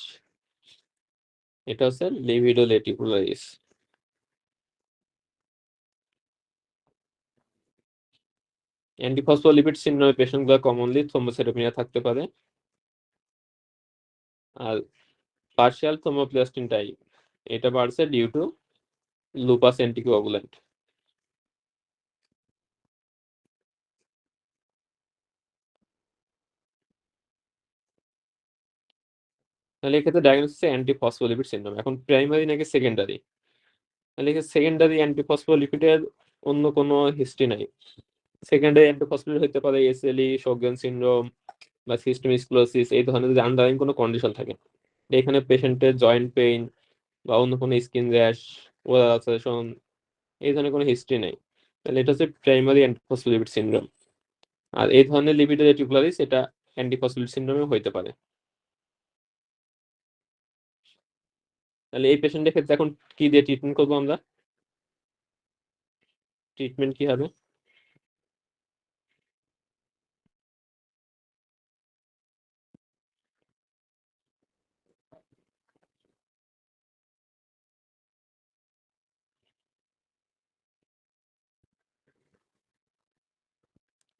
এটা হচ্ছে লিভিডো লেটিকুলারিস। অ্যান্টিফসফোলিপিড সিনড্রোমের পেশেন্টগুলো কমনলি থ্রোম্বোসাইটোপেনিয়া থাকতে পারে। আর পার্শিয়াল থ্রোম্বোপ্লাস্টিন টাইপ, এটা বাড়ছে ডিউ টু লুপাস অ্যান্টিকোয়াগুল্যান্ট। তাহলে এক্ষেত্রে ডায়াগনোসিস অ্যান্টিফসফোলিপিড সিনড্রোম। এখন প্রাইমারি নাকি সেকেন্ডারি? তাহলে সেকেন্ডারি অ্যান্টিফসফোলিপিডের অন্য কোনো হিস্ট্রি নাই। সেকেন্ডারি অ্যান্টিফসফোলিপিড হতে পারে এসএলই, শোগরেন সিনড্রোম বা সিস্টেমিক স্ক্লেরোসিস, এই ধরনের যদি আন্ডারলাইন কোনো কন্ডিশন থাকে। এখানে পেশেন্টের জয়েন্ট পেইন বা অন্য কোনো স্কিন র্যাশ, ওরাল আলসারেশন, এই ধরনের কোনো হিস্ট্রি নেই। তাহলে এটা হচ্ছে প্রাইমারি অ্যান্টিফসফোলিপিড সিনড্রোম। আর এই ধরনের লিপিডো রেটিকুলারিস এটা অ্যান্টিফসফোলিপিড সিনড্রোমে হইতে পারে। তাহলে এই পেশেন্টের ক্ষেত্রে এখন কি দিয়ে ট্রিটমেন্ট করবো আমরা? ট্রিটমেন্ট কি হবে?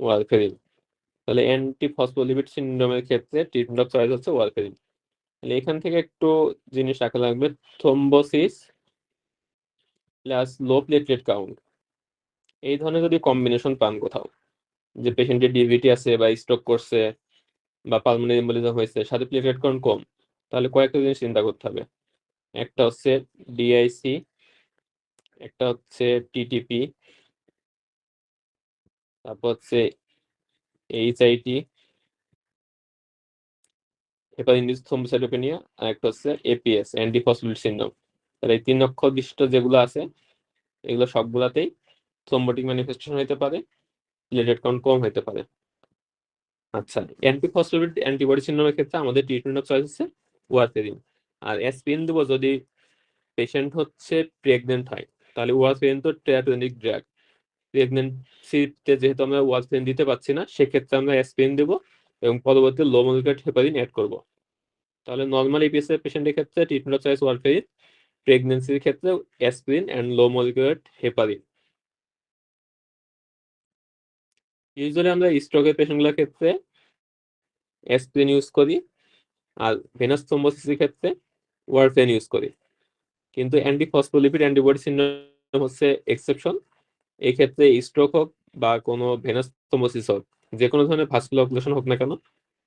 ওয়ারফেরিন। তাহলে অ্যান্টিফসফোলিপিড সিনড্রোমের ক্ষেত্রে ট্রিটমেন্ট অফ চয়েস হচ্ছে ওয়ারফেরিন। তাহলে এখান থেকে একটু জিনিস রাখা লাগবে, thrombosis plus low platelet count, এই ধরনের যদি কম্বিনেশন পান কোথাও, যে পেশেন্টের ডিভিটি আছে বা স্ট্রোক করছে বা পালমোনারি এম্বোলিজম হয়েছে, সাথে প্লেটলেট কাউন্ট কম, তাহলে কয়েকটা জিনিস চিন্তা করতে হবে। একটা হচ্ছে ডিআইসি, একটা হচ্ছে টিটিপি, তারপর হচ্ছে এইচআইটি, হেপার-ইনডিউসড থ্রোম্বোসাইটোপেনিয়া, আর একটা হচ্ছে এপিএস, অ্যান্টিফসফোলিপিড সিনড্রোম। তাহলে এই 3 অক্ষর বিশিষ্ট যেগুলো আছে, এগুলো সবগুলাতেই থ্রোম্বোটিক ম্যানিফেস্টেশন হতে পারে, প্লেটলেট কাউন্ট কম হতে পারে। আচ্ছা, অ্যান্টিফসফোলিপিড অ্যান্টিবডি সিন্ড্রোমের ক্ষেত্রে আমাদের ট্রিটমেন্ট অফ চয়েস হচ্ছে ওয়ারফেরিন। আর অ্যাসপিরিন দেবো যদি পেশেন্ট হচ্ছে প্রেগনেন্ট হয়, তাহলে ওয়ারফেরিন তো টেরাটোনিক ড্রাগ। প্রেগনেন্সিতে যেহেতু আমরা ওয়ারফেরিন দিতে পারছি না, সেক্ষেত্রে আমরা অ্যাসপিরিন দেবো এবং পরবর্তী লো মলিকুলার হেপারিন অ্যাড করবো। তাহলে নর্মাল ইপিএস এর পেশেন্টের ক্ষেত্রে ট্রিটমেন্ট অফ চয়েস ওয়ারফেরিন, প্রেগনেন্সির ক্ষেত্রে aspirin and low molecular heparin. Usually আমরা স্ট্রোকের পেশেন্টগুলোর ক্ষেত্রে অ্যাসপিরিন ইউজ করি, আর ভেনাস থ্রম্বোসিসের ক্ষেত্রে ওয়ারফেরিন ইউজ করি। কিন্তু অ্যান্টিফসফোলিপিড অ্যান্টিবডি সিন্ড্রোম হচ্ছে এক্সেপশন। এই ক্ষেত্রে স্ট্রোক হোক বা কোনো ভেনাস থ্রম্বোসিস হোক, যে কোনো ধরনের ভাস্কুলার অক্লুশন হোক না কেন,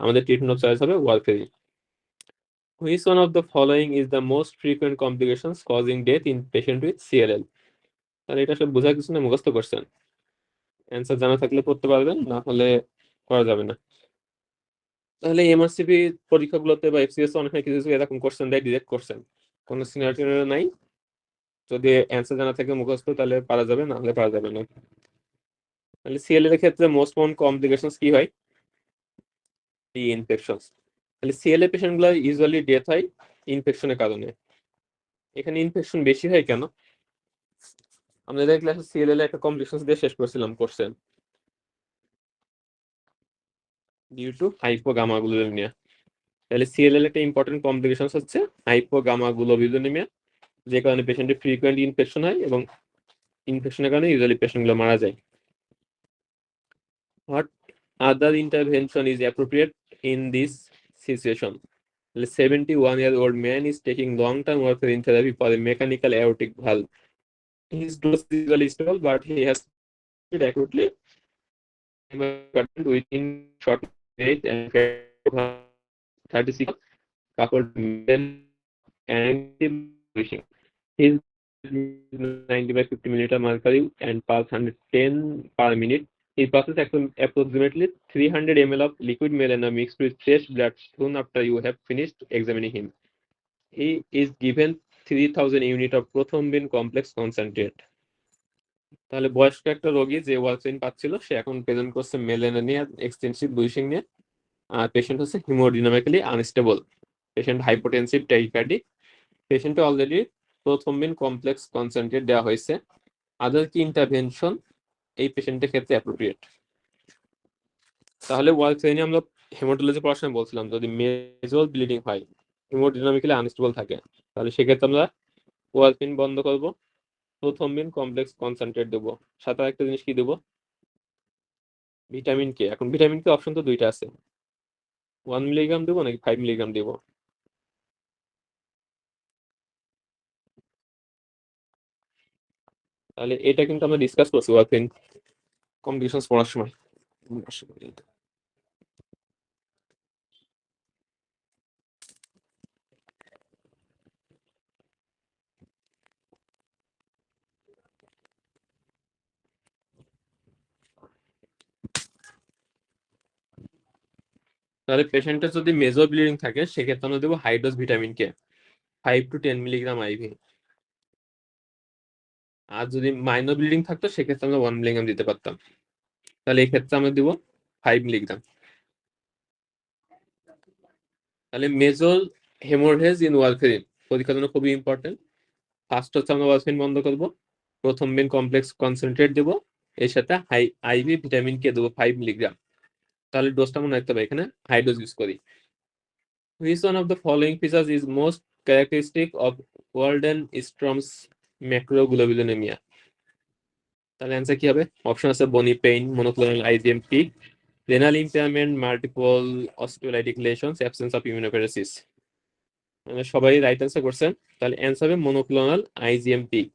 আমাদের ট্রিটমেন্ট অফ চয়েস হবে warfarin. Which one of the following is the most frequent complications causing death in patient with CLL? তাহলে এটা আসলে বোঝার কিছু না, মুখস্থ করছেন। অ্যান্সার জানা থাকলে পড়তে পারবেন, না হলে করা যাবে না। তাহলে এমআরসিপি পরীক্ষাগুলোতে বা এফসিএস অনেক কিছু কিছু এরকম কোশ্চেন দেয়, ডিরেক্ট কোশ্চেন, কোনো সিনারিও নাই। যদি অ্যান্সার জানা থাকে মুখস্থ তাহলে পারা যাবে, না হলে পারা যাবে না। তাহলে সিএল এর ক্ষেত্রে মোস্ট কমন কমপ্লিকেশনস কি হয়? ইনফেকশনস। তাহলে সিএল এর পেশেন্ট গুলো ইউজুয়ালি ডেথ হয় ইনফেকশনের কারণে। এখানে ইনফেকশন বেশি হয় কেন? আমাদের ক্লাসে সিএল এর একটা কমপ্লিকেশনস দিয়ে শেষ করছিলাম কোশ্চেন, ডিউ টু হাইপোগামাগ্লোবিউলিনিয়া। তাহলে সিএল একটা ইম্পর্টেন্ট কমপ্লিকেশনস হচ্ছে হাইপোগামাগ্লোবিউলিনিয়া, যে কারণে পেশেন্টের ফ্রিকোয়েন্ট ইনফেকশন হয় এবং ইনফেকশনের কারণে ইউজুয়ালি পেশেন্টগুলো মারা যায়। What other intervention is appropriate in this situation? A 71-year-old man is taking long-term warfarin therapy for a mechanical aortic valve. His dose is usually stable, but he has acutely within short age and 36 coupled and wishing. His 90 by 50 milliliter mercury and pulse 110 per minute. He passes approximately 300 ml of liquid melanoma mixed with fresh blood soon after you have finished examining him. He is given 3000 unit of prothrombin complex concentrate. তাহলে বয়স্ক একটা রোগী যে ওয়ারফেরিন পাচ্ছিল, সে এখন প্রেজেন্ট করছে মেলানোনিয়া এক্সটেন্সিভ বুইশিং নিয়ে। আর পেশেন্ট হচ্ছে হিমোডিনামিক্যালি unstable, patient hypotensive টাইকার্ডিক, পেশেন্টে already প্রথমবিন complex concentrate দেওয়া হয়েছে। আদার কি ইন্টারভেনশন এই পেশেন্টের ক্ষেত্রে অ্যাপ্রোপ্রিয়েট? তাহলে ওয়ারফেরিন আমরা হেমাটোলজি পড়াশোনা বলছিলাম, যদি মেজর ব্লিডিং হয়, হিমোডিনামিক্যালি আনস্টেবল থাকে, তাহলে সেক্ষেত্রে আমরা ওয়ারফেরিন বন্ধ করবো, প্রথমবিন কমপ্লেক্স কনসেন্ট্রেট দেবো, সাথে একটা জিনিস কি দেবো? Vitamin K. এখন ভিটামিন কে অপশন তো দুইটা আছে, 1 মিলিগ্রাম দেবো নাকি 5 মিলিগ্রাম দেবো? তাহলে এটা কিন্তু আমরা ডিসকাস করছি ওয়ারফেরিন কমপ্লিকেশনস পড়ার সময়। তাহলে পেশেন্টের যদি মেজর ব্লিডিং থাকে, সেক্ষেত্রে আমরা দেবো high dose vitamin K, 5 to 10 milligram IV. আর যদি মাইনর ব্লিডিং থাকতো, সেক্ষেত্রে আমরা 1 মিলিগ্রাম দিতে পারতাম। তাহলে এই ক্ষেত্রে আমরা দিব 5 মিলিগ্রাম। তাহলে মেজর হেমোরেজ ইন ওয়ারফেরিন পরীক্ষার জন্য খুবই ইম্পর্টেন্ট। ফার্স্ট হচ্ছে আমরা ওয়ারফেরিন বন্ধ করবো, প্রথম মেন কমপ্লেক্স কনসেন্ট্রেট দেবো, এর সাথে আইভি ভিটামিন কে দেবো 5 মিলিগ্রাম। তাহলে ডোজটা মনে রাখতে হবে, এখানে হাই ডোজ ইউজ করি। Which one of the following features is most characteristic of Waldenstrom's macroglobulinemia? তাহলে অ্যান্সার কি হবে? অপশন আছে bony pain, monoclonal IgM peak, renal impairment, multiple osteolytic lesions, absence of immunoparesis. মানে সবাই রাইট অ্যান্সার করছেন। তাহলে অ্যান্সার হবে মনোক্লোনাল আইজিএম পিক।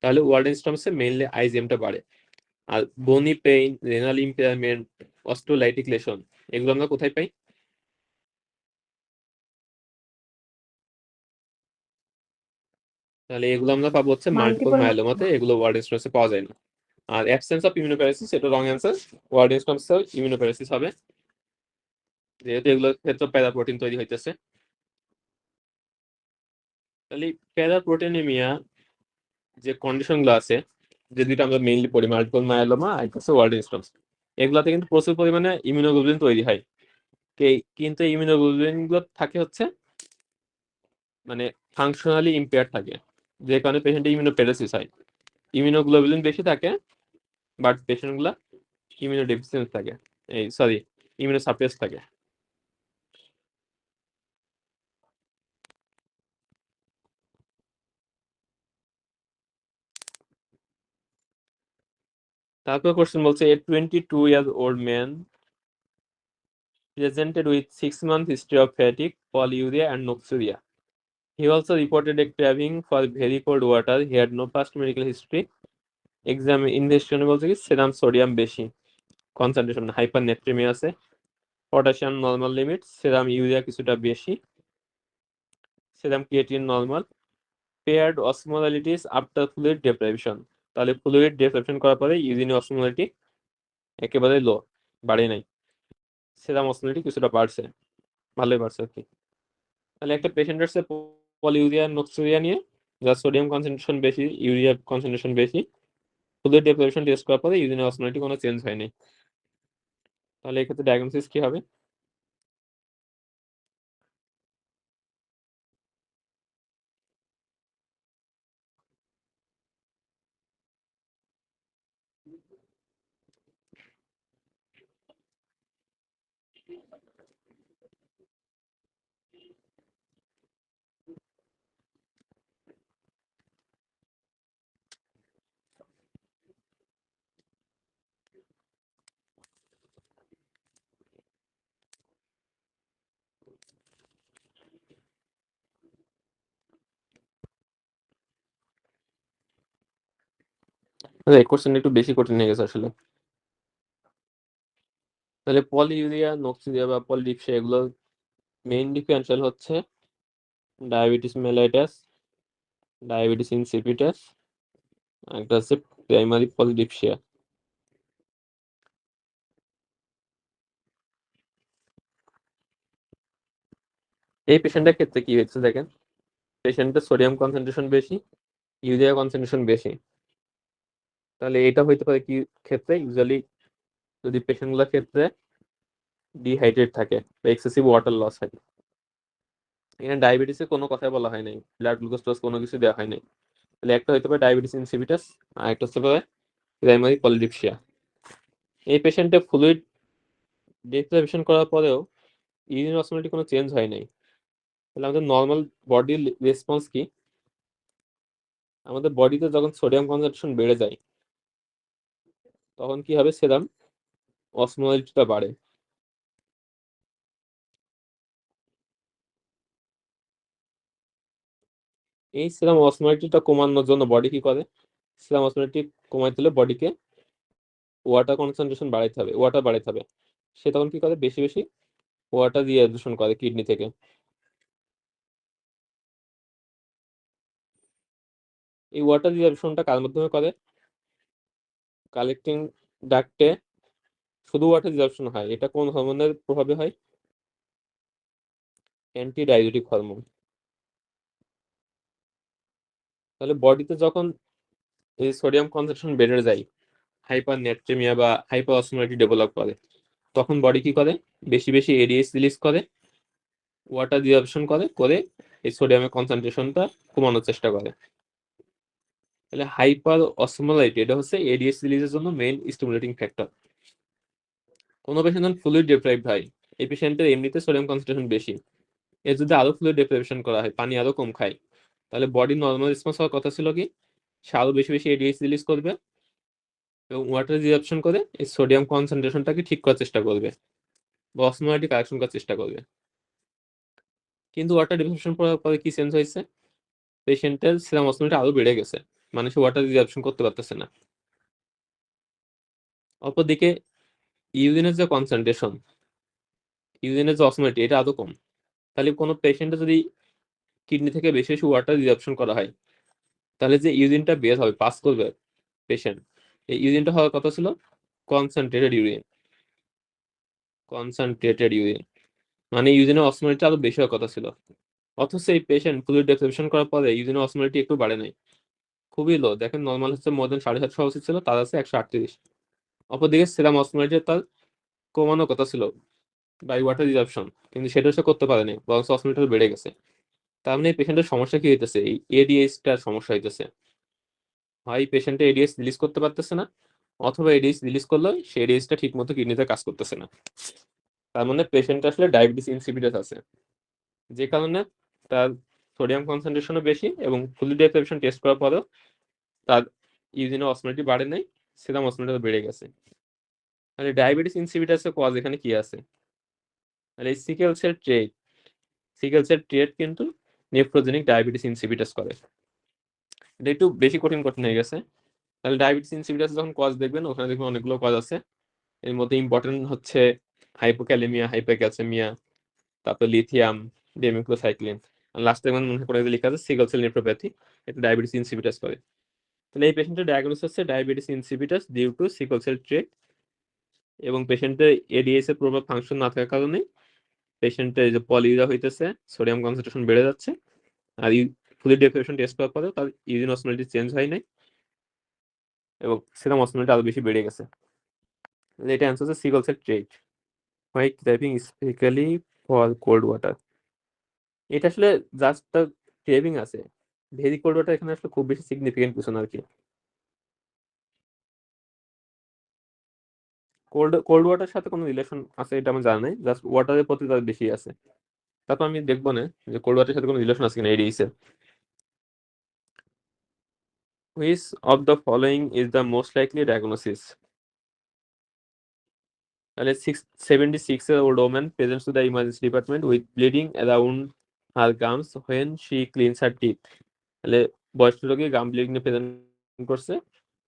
তাহলে ওয়ার্ডেনস্ট্রমসে মেইনলি আইজিএমটা বাড়ে। আর বনি পেইন, রেনাল ইম্পেয়ারমেন্ট, অস্টিওলাইটিক লেশন, এগুলো আমরা কোথায় পাই? তাহলে এগুলো আমরা পাবো হচ্ছে মাল্টিপল মায়োলোমাতে, এগুলো ওয়ার্ডেনস্ট্রমসে পাওয়া যায় না। আর অ্যাবসেন্স অফ ইমিউনোপ্যারাসিস, এটা রং অ্যান্সার, ওয়ার্ডেনস্ট্রমসে ইমিউনোপ্যারাসিস হবে, যেহেতু এগুলোর ক্ষেত্রে প্যারাপ্রোটিন তৈরি হইতেছে। তাহলে প্যারাপ্রোটিনেমিয়া যে কন্ডিশনগুলো আছে, যে দুইটা আমরা মেইনলি পড়ি, মাল্টিপল মায়োলোমা আর হচ্ছে ওয়ার্ডেনস্ট্রমস, এগুলাতে কিন্তু প্রচুর পরিমাণে ইমিউনোগ্লোবুলিন তৈরি হয়। কিন্তু ইমিউনোগ্লোবুলিন গুলো থাকে হচ্ছে মানে ফাংশনালি ইম্পেয়ার থাকে, যে কারণে পেশেন্টের ইমিউনোপ্যারাসিস হয়। ইমিউনোগ্লোবুলিন বেশি থাকে বাট পেশেন্ট গুলা ইমিউনোডেফিসিয়েন্সি থাকে, ইমিউনোসাপ্রেস থাকে। তারপর কোশ্চেন বলছে a 22-year-old man presented with 6-month history of fatigue, polyuria and noxuria. He also reported a craving for very cold water. He had no past medical history. Exam ইনভেস্টিগেশনে বলছে কি সেরাম সোডিয়াম বেশি, কনসেন্ট্রেশন হাইপারনেট্রিমিয়া আছে, potassium normal limit, serum urea কিছুটা বেশি, serum creatine normal, paired osmolalities after fluid deprivation. তাহলে ফ্লুইড ডেপ্রাইভেশন করার পরে ইউরিন অসমোলারিটি একেবারে লো, বাড়ে নাই, সেরাম অসমোলারিটি কিছুটা বাড়ছে, ভালোই বাড়ছে আর কি। তাহলে একটা পেশেন্ট আসছে পলিউরিয়া নক্সুরিয়া নিয়ে, যার সোডিয়াম কনসেন্ট্রেশন বেশি, ইউরিয়া কনসেন্ট্রেশন বেশি, ফ্লুইড ডেপ্রাইভেশন টেস্ট করার পরে ইউরিনের অসমোলারিটি কোনো চেঞ্জ হয়নি। তাহলে এক্ষেত্রে ডায়াগনোসিস কি হবে? এই কোশ্চেন একটু বেশি কঠিন হয়ে গেছে আসলে। তাহলে পলিউরিয়া নক্সুরিয়া বা পলিডিপসিয়া এগুলো মেইন ডিফারেন্সিয়াল হচ্ছে ডায়াবেটিস মেলাইটাস, ডায়াবেটিস ইনসিপিটাস, একটা হচ্ছে প্রাইমারি পলিডিপসিয়া। এই পেশেন্টের ক্ষেত্রে কি হয়েছে দেখেন, পেশেন্টের সোডিয়াম কনসেন্ট্রেশন বেশি, ইউরিয়া কনসেন্ট্রেশন বেশি। তাহলে এটা হইতে পারে কি ক্ষেত্রে, ইউজুয়ালি যদি পেশেন্ট গুলোর ক্ষেত্রে ডিহাইড্রেট থাকে বা এক্সেসিভ ওয়াটার লস হয়। এখানে ডায়াবেটিসের কোনো কথাই বলা হয় নাই, ব্লাড গ্লুকোজ টোজ কোনো কিছু দেওয়া হয় নাই। তাহলে একটা হইতে পারে ডায়াবেটিস ইনসিপিটাস, আর একটা হতে পারে প্রাইমারি পলিডিপসিয়া। এই পেশেন্টের ফ্লুইড ডেপ্রাইভেশন করার পরেও ইউরিন অসমোলারিটি কোনো চেঞ্জ হয় নাই। তাহলে আমাদের নর্মাল বডির রেসপন্স কি? আমাদের বডিতে যখন সোডিয়াম কনসেন্ট্রেশন বেড়ে যায় তখন কি হবে, সেরাম অসমোলারিটিটা বাড়ে। এই সেরাম অসমোলারিটিটা কমানোর জন্য বডি কি করে, সেরাম অসমোলারিটি কমাইতে হলে বডিকে ওয়াটার কনসেন্ট্রেশন বাড়াইতে হবে, ওয়াটার বাড়াইতে হবে। সে তখন কি করে, বেশি বেশি ওয়াটার দিয়ে দূষণ করে কিডনি থেকে। এই ওয়াটার রিঅ্যাবসনটা কার মাধ্যমে করে, কালেক্টিং ডাক্টে শুধু ওয়াটার রিঅ্যাবসন হয়। এটা কোন হরমোনের প্রভাবে হয়? Anti diuretic hormone. তাহলে বডিতে যখন এই সোডিয়াম কনসেন্ট্রেশন বেড়ে যায়, হাইপারনেট্রিমিয়া বা হাইপার অসমোলারিটি ডেভেলপ করে, তখন বডি কি করে, বেশি বেশি এডিএস রিলিজ করে, ওয়াটার রিঅ্যাবসন করে করে এই সোডিয়ামের কনসেন্ট্রেশনটা কমানোর চেষ্টা করে। তাহলে হাইপার অসমোলারিটি এটা হচ্ছে এডিএস রিলিজের জন্য মেইন স্টিমুলেটিং ফ্যাক্টর। কোনো পেশেন্ট ফ্লুইড ডিপ্রাইভড হয়, এই পেশেন্টের এমনিতে সোডিয়াম কনসেন্ট্রেশন বেশি, এর যদি আরো ফ্লুইড ডিপ্রাইভেশন করা হয়, পানি আরো কম খায়, তাহলে বডি নর্মাল রেসপন্স হওয়ার কথা ছিল কি, সে আরো বেশি বেশি এডিএস রিলিজ করবে এবং ওয়াটার রিঅ্যাবসন করে এই সোডিয়াম কনসেন্ট্রেশনটাকে ঠিক করার চেষ্টা করবে বা অসমোলারিটি কারেকশন করার চেষ্টা করবে। কিন্তু ওয়াটার ডিপ্রাইভেশন করার পরে কি চেঞ্জ হয়েছে, পেশেন্টের সেরাম অসমোলারিটি আরো বেড়ে গেছে, মানে সে ওয়াটার রিঅ্যাবসন করতে পারতেছে না। অপরদিকে ইউরিনের যে কনসেন্ট্রেশন, ইউরিনের যে অসমোলারিটি এটা আরো কম। তাহলে কোনো পেশেন্টে যদি কিডনি থেকে বেশি বেশি ওয়াটার রিঅ্যাবসন করা হয়, তাহলে যে ইউরিনটা বের হবে, পাস করবে পেশেন্ট, এই ইউরিনটা হওয়ার কথা ছিল কনসেন্ট্রেটেড ইউরিন। কনসেন্ট্রেটেড ইউরিন মানে ইউরিনের অসমোলারিটি আরো বেশি হওয়ার কথা ছিল। অথচ এই পেশেন্ট ফ্লুইড ডেপ্রাইভেশন করার পরে ইউরিনের অসমোলারিটি একটু বাড়ে নাই, খুবই লো। দেখেন নর্মাল হচ্ছে মোর দেন 750 হওয়া উচিত ছিল, তার আছে 138। অপরদিকে সেরাম অসমোলাইটে তার কমানোর কথা ছিল বাই ওয়াটার রিজার্পশন, কিন্তু সেটা সে করতে পারেনি, বরং অসমোলাইটার বেড়ে গেছে। তার মানে এই পেশেন্টের সমস্যা কি হইতেছে, এই এডিএইচটার সমস্যা হইতেছে। হয় পেশেন্টে এডিএইচ রিলিজ করতে পারতেছে না, অথবা এডিএইচ রিলিজ করলেও সেই এডিএইচটা ঠিক মতো কিডনিতে কাজ করতেছে না। তার মানে পেশেন্ট আসলে ডায়াবেটিস ইনসিপিটাস আছে, যে কারণে তার সোডিয়াম কনসেন্ট্রেশনও বেশি এবং ফুলি ডেপ্রিভেশন টেস্ট করার পরেও তার ইউরিনে অসমোলাইটি বাড়ে নাই, সেরাম অসমোলাইটি বেড়ে গেছে। তাহলে ডায়াবেটিস ইনসিপিটাসের কজ এখানে কি আছে? তাহলে এই সিকেল সেল ট্রেট কিন্তু নেফ্রোজেনিক ডায়াবেটিস ইনসিপিটাস করে। এটা একটু বেশি কঠিন হয়ে গেছে। তাহলে ডায়াবেটিস ইনসিপিটাস যখন কজ দেখবেন, ওখানে দেখবেন অনেকগুলো কজ আছে। এর মধ্যে ইম্পর্টেন্ট হচ্ছে হাইপোক্যালেমিয়া, হাইপারক্যালসেমিয়া, তারপর লিথিয়াম, ডেমিক্লোসাইক্লিন। লাস্টে মনে করে লেখা আছে সিকেল সেল নেফ্রোপ্যাথি, এটা ডায়াবেটিস ইনসিপিটাস করে। তাহলে এই পেশেন্টের ডায়াগনোসিস হচ্ছে diabetes insipidus due to sickle cell trait, এবং পেশেন্টের এডিএস এর প্রপার ফাংশন না থাকার কারণে পেশেন্টের যে পলিউরিয়া হইতেছে, সোডিয়াম কনসেন্ট্রেশন বেড়ে যাচ্ছে, আর ফুলি ডেপ্রিভেশন টেস্ট করার পরে তার ইউরিন অসমোলাইটি চেঞ্জ হয় নাই এবং সেরাম অসমোলাইটি আরো বেশি বেড়ে গেছে। এটা অ্যান্সার হচ্ছে sickle cell trait. White craving specially for cold water. এটা আসলে জাস্ট তার ক্রেভিং আছে, ভেরি কোল্ড ওয়াটার এখানে আসলে খুব বেশি সিগনিফিকেন্ট কিছু না আর কি। কোল্ড ওয়াটার সাথে কোনো রিলেশন আছে এটা আমার জানা নাই, জাস্ট ওয়াটারের প্রতি তার বেশি আছে। তারপর আমি দেখবো না যে কোল্ড ওয়াটারের সাথে কোনো রিলেশন আছে কিনা এডিএস এর। Which of the following is the most likely diagnosis? তাহলে 76-year-old woman presents to the emergency department with bleeding around her gums when she cleans her teeth. তাহলে বয়স্ক রোগী গাম ব্লিডিং নিয়ে প্রেজেন্ট করছে।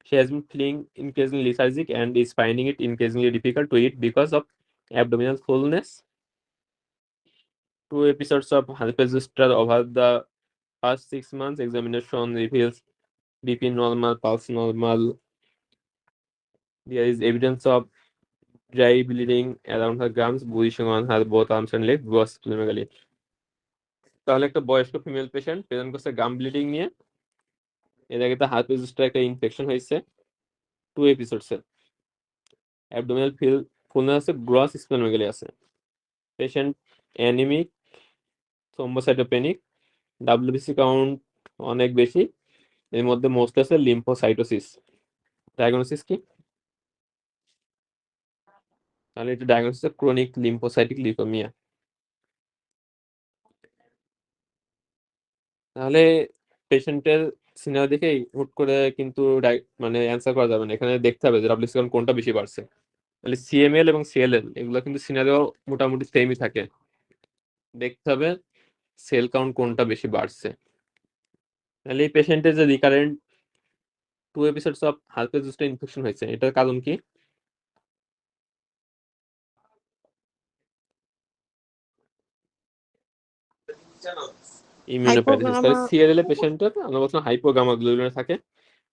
She has been feeling increasingly lethargic and is finding it increasingly difficult to eat because of abdominal fullness. 2 episodes of herpes zoster over the past 6 months. Examination reveals BP normal, pulse normal. There is evidence of dry bleeding around her gums, bruising on her both arms and legs, gross splenomegaly. তাহলে একটা বয়স্ক ফিমেল পেশেন্ট প্রেজেন্ট করছে গাম ব্লিডিং নিয়ে। এর আগে তার হার্পেস জোস্টার একটা ইনফেকশন হয়েছে 2 episodes-এ। অ্যাবডোমিনাল ফুলনেস আছে, গ্রস স্প্লেনোমেগালি আছে। Patient anaemic, thrombocytopenic, WBC count অনেক বেশি, এর মধ্যে মোস্ট আছে লিম্ফোসাইটোসিস। ডায়াগনোসিস কি? তাহলে এটা ডায়াগনোসিস ক্রনিক লিম্ফোসাইটিক লিউকোমিয়া। তাহলে পেশেন্টের সিনারিও দেখেই হুট করে কিন্তু মানে অ্যান্সার করা যাবে না, এখানে দেখতে হবে যে ডাব্লিউবিসি কাউন্ট কোনটা বেশি বাড়ছে। তাহলে সিএমএল এবং সিএলএল এগুলো কিন্তু সিনারিও মোটামুটি সেমই থাকে, দেখতে হবে সেল কাউন্ট কোনটা বেশি বাড়ছে। তাহলে এই পেশেন্টের যে recurrent 2 episodes of herpes zoster infection হয়েছে, এটার কারণ কি? ইমিউনোপ্যাথোসিস। তাহলে Hypogama. সিএলএল এর পেশেন্টের আমরা বলছিলাম হাইপোগামা গ্লোবুলিন থাকে,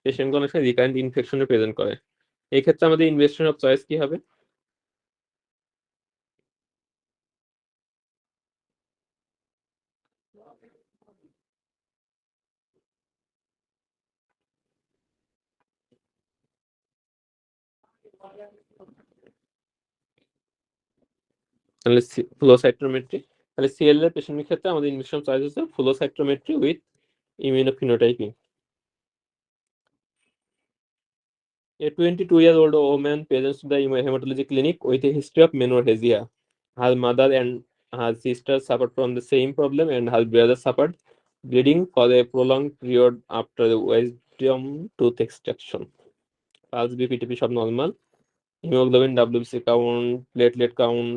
পেশেন্ট অনেক সময় রিকারেন্ট ইনফেকশনে প্রেজেন্ট করে। এই ক্ষেত্রে আমাদের ইনভেস্টিগেশন অফ চয়েস কি হবে? তাহলে ফ্লো সাইটোমেট্রি। তাহলে সিএলএল এর পেশেন্টের ক্ষেত্রে আমাদের ইনভেস্টিগেশন চয়েস হচ্ছে flow cytometry with immunophenotyping. A 22-year-old woman presents to the hematology clinic with a history of menorrhagia. Her mother and her sister suffered from the same problem, and her brother suffered bleeding for a prolonged period after the wisdom tooth extraction. Pulse, BPTP সব normal, haemoglobin, WBC count, platelet count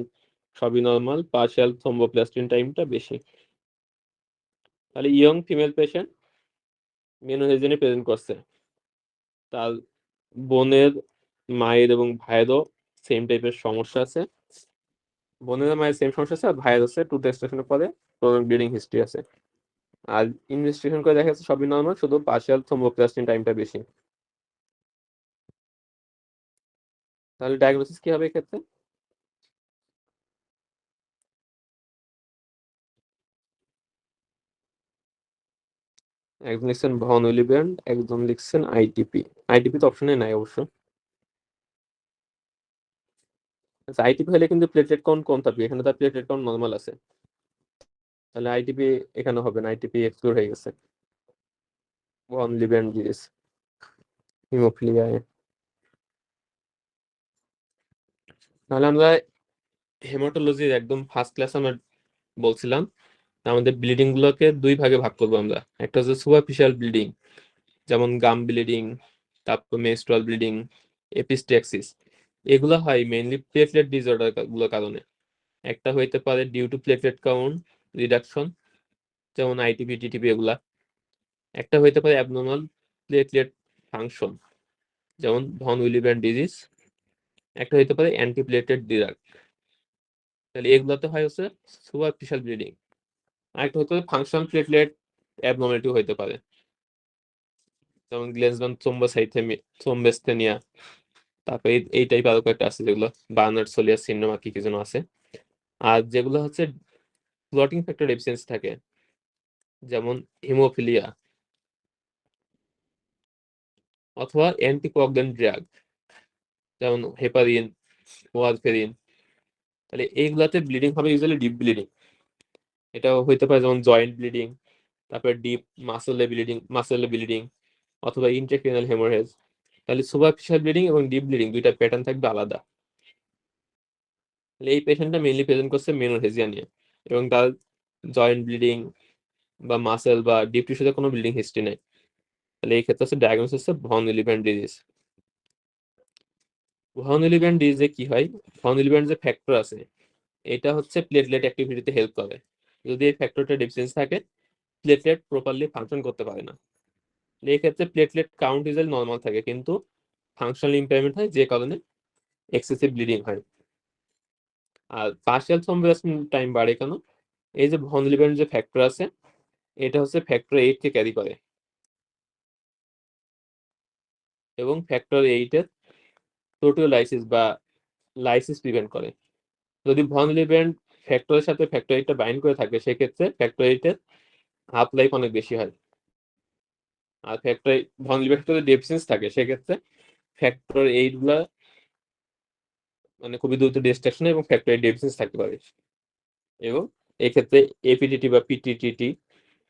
সবই নর্মাল, পার্শিয়াল থ্রম্বোপ্লাস্টিন টাইমটা বেশি। তাহলে ইয়ং ফিমেল পেশেন্ট মেনোহেজিনি প্রেজেন্ট করছে, তার বোনের, মায়ের এবং ভাইয়েরও সেম টাইপের সমস্যা আছে। বোনের মায়ের সেম সমস্যা আছে, আর ভাইয়ের আছে টুথ এক্সট্রাকশনের পরে ব্লিডিং হিস্ট্রি আছে। আর ইনভেস্টিগেশন করে দেখা যাচ্ছে সবই নর্মাল, শুধু পার্শিয়াল থ্রম্বোপ্লাস্টিন টাইমটা বেশি। তাহলে ডায়াগনোসিস কি হবে এক্ষেত্রে? একজন লিখছেন ভন উইলিব্র্যান্ড, একজন লিখছেন আইটিপি। আইটিপি তো অপশনে নাই অবশ্য। আইটিপি হলে কিন্তু প্লেটলেট কাউন্ট কম থাকবে, এখানে তার প্লেটলেট কাউন্ট নর্মাল আছে, তাহলে আইটিপি এখানে হবে না, আইটিপি এক্সক্লুড হয়ে গেছে। Von Willebrand disease, haemophilia. তাহলে আমরা হেমাটোলজির একদম ফার্স্ট ক্লাস আমরা বলছিলাম, আমাদের ব্লিডিং গুলোকে দুই ভাগে ভাগ করবো আমরা। একটা হচ্ছে সুপারফিশিয়াল ব্লিডিং, যেমন গাম ব্লিডিং, তারপর মেনস্ট্রুয়াল ব্লিডিং, এপিস্ট্যাক্সিস। এগুলো হয় মেইনলি প্লেটলেট ডিসঅর্ডার গুলোর কারণে। একটা হইতে পারে due to platelet count reduction, যেমন আইটিপি টিটিপি এগুলা। একটা হইতে পারে অ্যাবনর্মাল প্লেটলেট ফাংশন, যেমন ভন উইলিব্যান্ড ডিজিজ। একটা হইতে পারে অ্যান্টিপ্লেটেড ডিরাক। তাহলে এগুলাতে হয় হচ্ছে সুপারফিশিয়াল ব্লিডিং। আরেকটা হতে পারে ফাংশনাল প্লেটলেট অ্যাবনর্মালিটি হইতে পারে, যেমন গ্লেজবান থ্রোম্বোস্থেনিয়া। তারপরে এই টাইপ আরো কয়েকটা আছে, যেগুলো বার্নার্ড সোলিয়াস সিন্ড্রোম কি যেন আছে। আর যেগুলো হচ্ছে ক্লটিং ফ্যাক্টর ডেফিসিয়েন্সি থাকে, যেমন হিমোফিলিয়া অথবা অ্যান্টিকোয়াগুলেন্ট ড্রাগ, যেমন হেপারিন, ওয়ারফেরিন। তাহলে এইগুলাতে ব্লিডিং হবে ইউজুয়ালি ডিপ ব্লিডিং। এটা হইতে পারে যেমন জয়েন্ট ব্লিডিং, তারপরে ডিপ মাসেলে ব্লিডিং অথবা ইন্ট্রাক্রেনিয়াল হেমোরেজ। তাহলে সুপারফিশিয়াল ব্লিডিং এবং ডিপ ব্লিডিং দুইটা প্যাটার্ন থাকবে আলাদা। তাহলে এই পেশেন্টটা মেইনলি প্রেজেন্ট করছে মেনোরেজিয়া নিয়ে, এবং তার জয়েন্ট ব্লিডিং বা মাসেল বা ডিপ টিস্যুতে কোনো ব্লিডিং হিস্ট্রি নেই। তাহলে এই ক্ষেত্রে হচ্ছে ডায়াগনোসিস হচ্ছে ভন উইলিব্যান্ড ডিজিজ। ভন উইলিব্যান্ড ডিজিজে কি হয়, ভন উইলিব্যান্ড যে ফ্যাক্টর আছে এটা হচ্ছে প্লেটলেট অ্যাক্টিভিটিতে হেল্প করে। যদি এই ফ্যাক্টরটা ডেফিসিয়েন্সি থাকে, প্লেটলেট প্রপারলি ফাংশন করতে পারে না। এই ক্ষেত্রে প্লেটলেট কাউন্ট ইউজুয়ালি নর্মাল থাকে, কিন্তু ফাংশনাল ইম্পেয়ারমেন্ট হয়, যে কারণে এক্সেসিভ ব্লিডিং হয়। আর পার্শিয়াল থ্রম্বোসিস টাইম বাড়ে কেন, এই যে ভন উইলিব্যান্ড যে ফ্যাক্টর আছে এটা হচ্ছে ফ্যাক্টর 8 কে ক্যারি করে, এবং ফ্যাক্টর 8 এর প্রোটিওলাইসিস বা লাইসিস প্রিভেন্ট করে। যদি ভন উইলিব্যান্ড ফ্যাক্টরের সাথে ফ্যাক্টর 8টা বাইন্ড করে থাকে, সেক্ষেত্রে ফ্যাক্টর 8 এর হাফ লাইফ অনেক বেশি হয়। আর ফ্যাক্টর ভন উইলিব্যান্ড যদি ডেফিসিয়েন্সি থাকে, সেক্ষেত্রে ফ্যাক্টর 8 গুলা মানে খুবই দ্রুত ডিস্ট্রাকশন এবং ফ্যাক্টর 8 ডেফিসিয়েন্সি থাকতে পারে, এবং এই ক্ষেত্রে এপিটিটি বা পিটিটিটি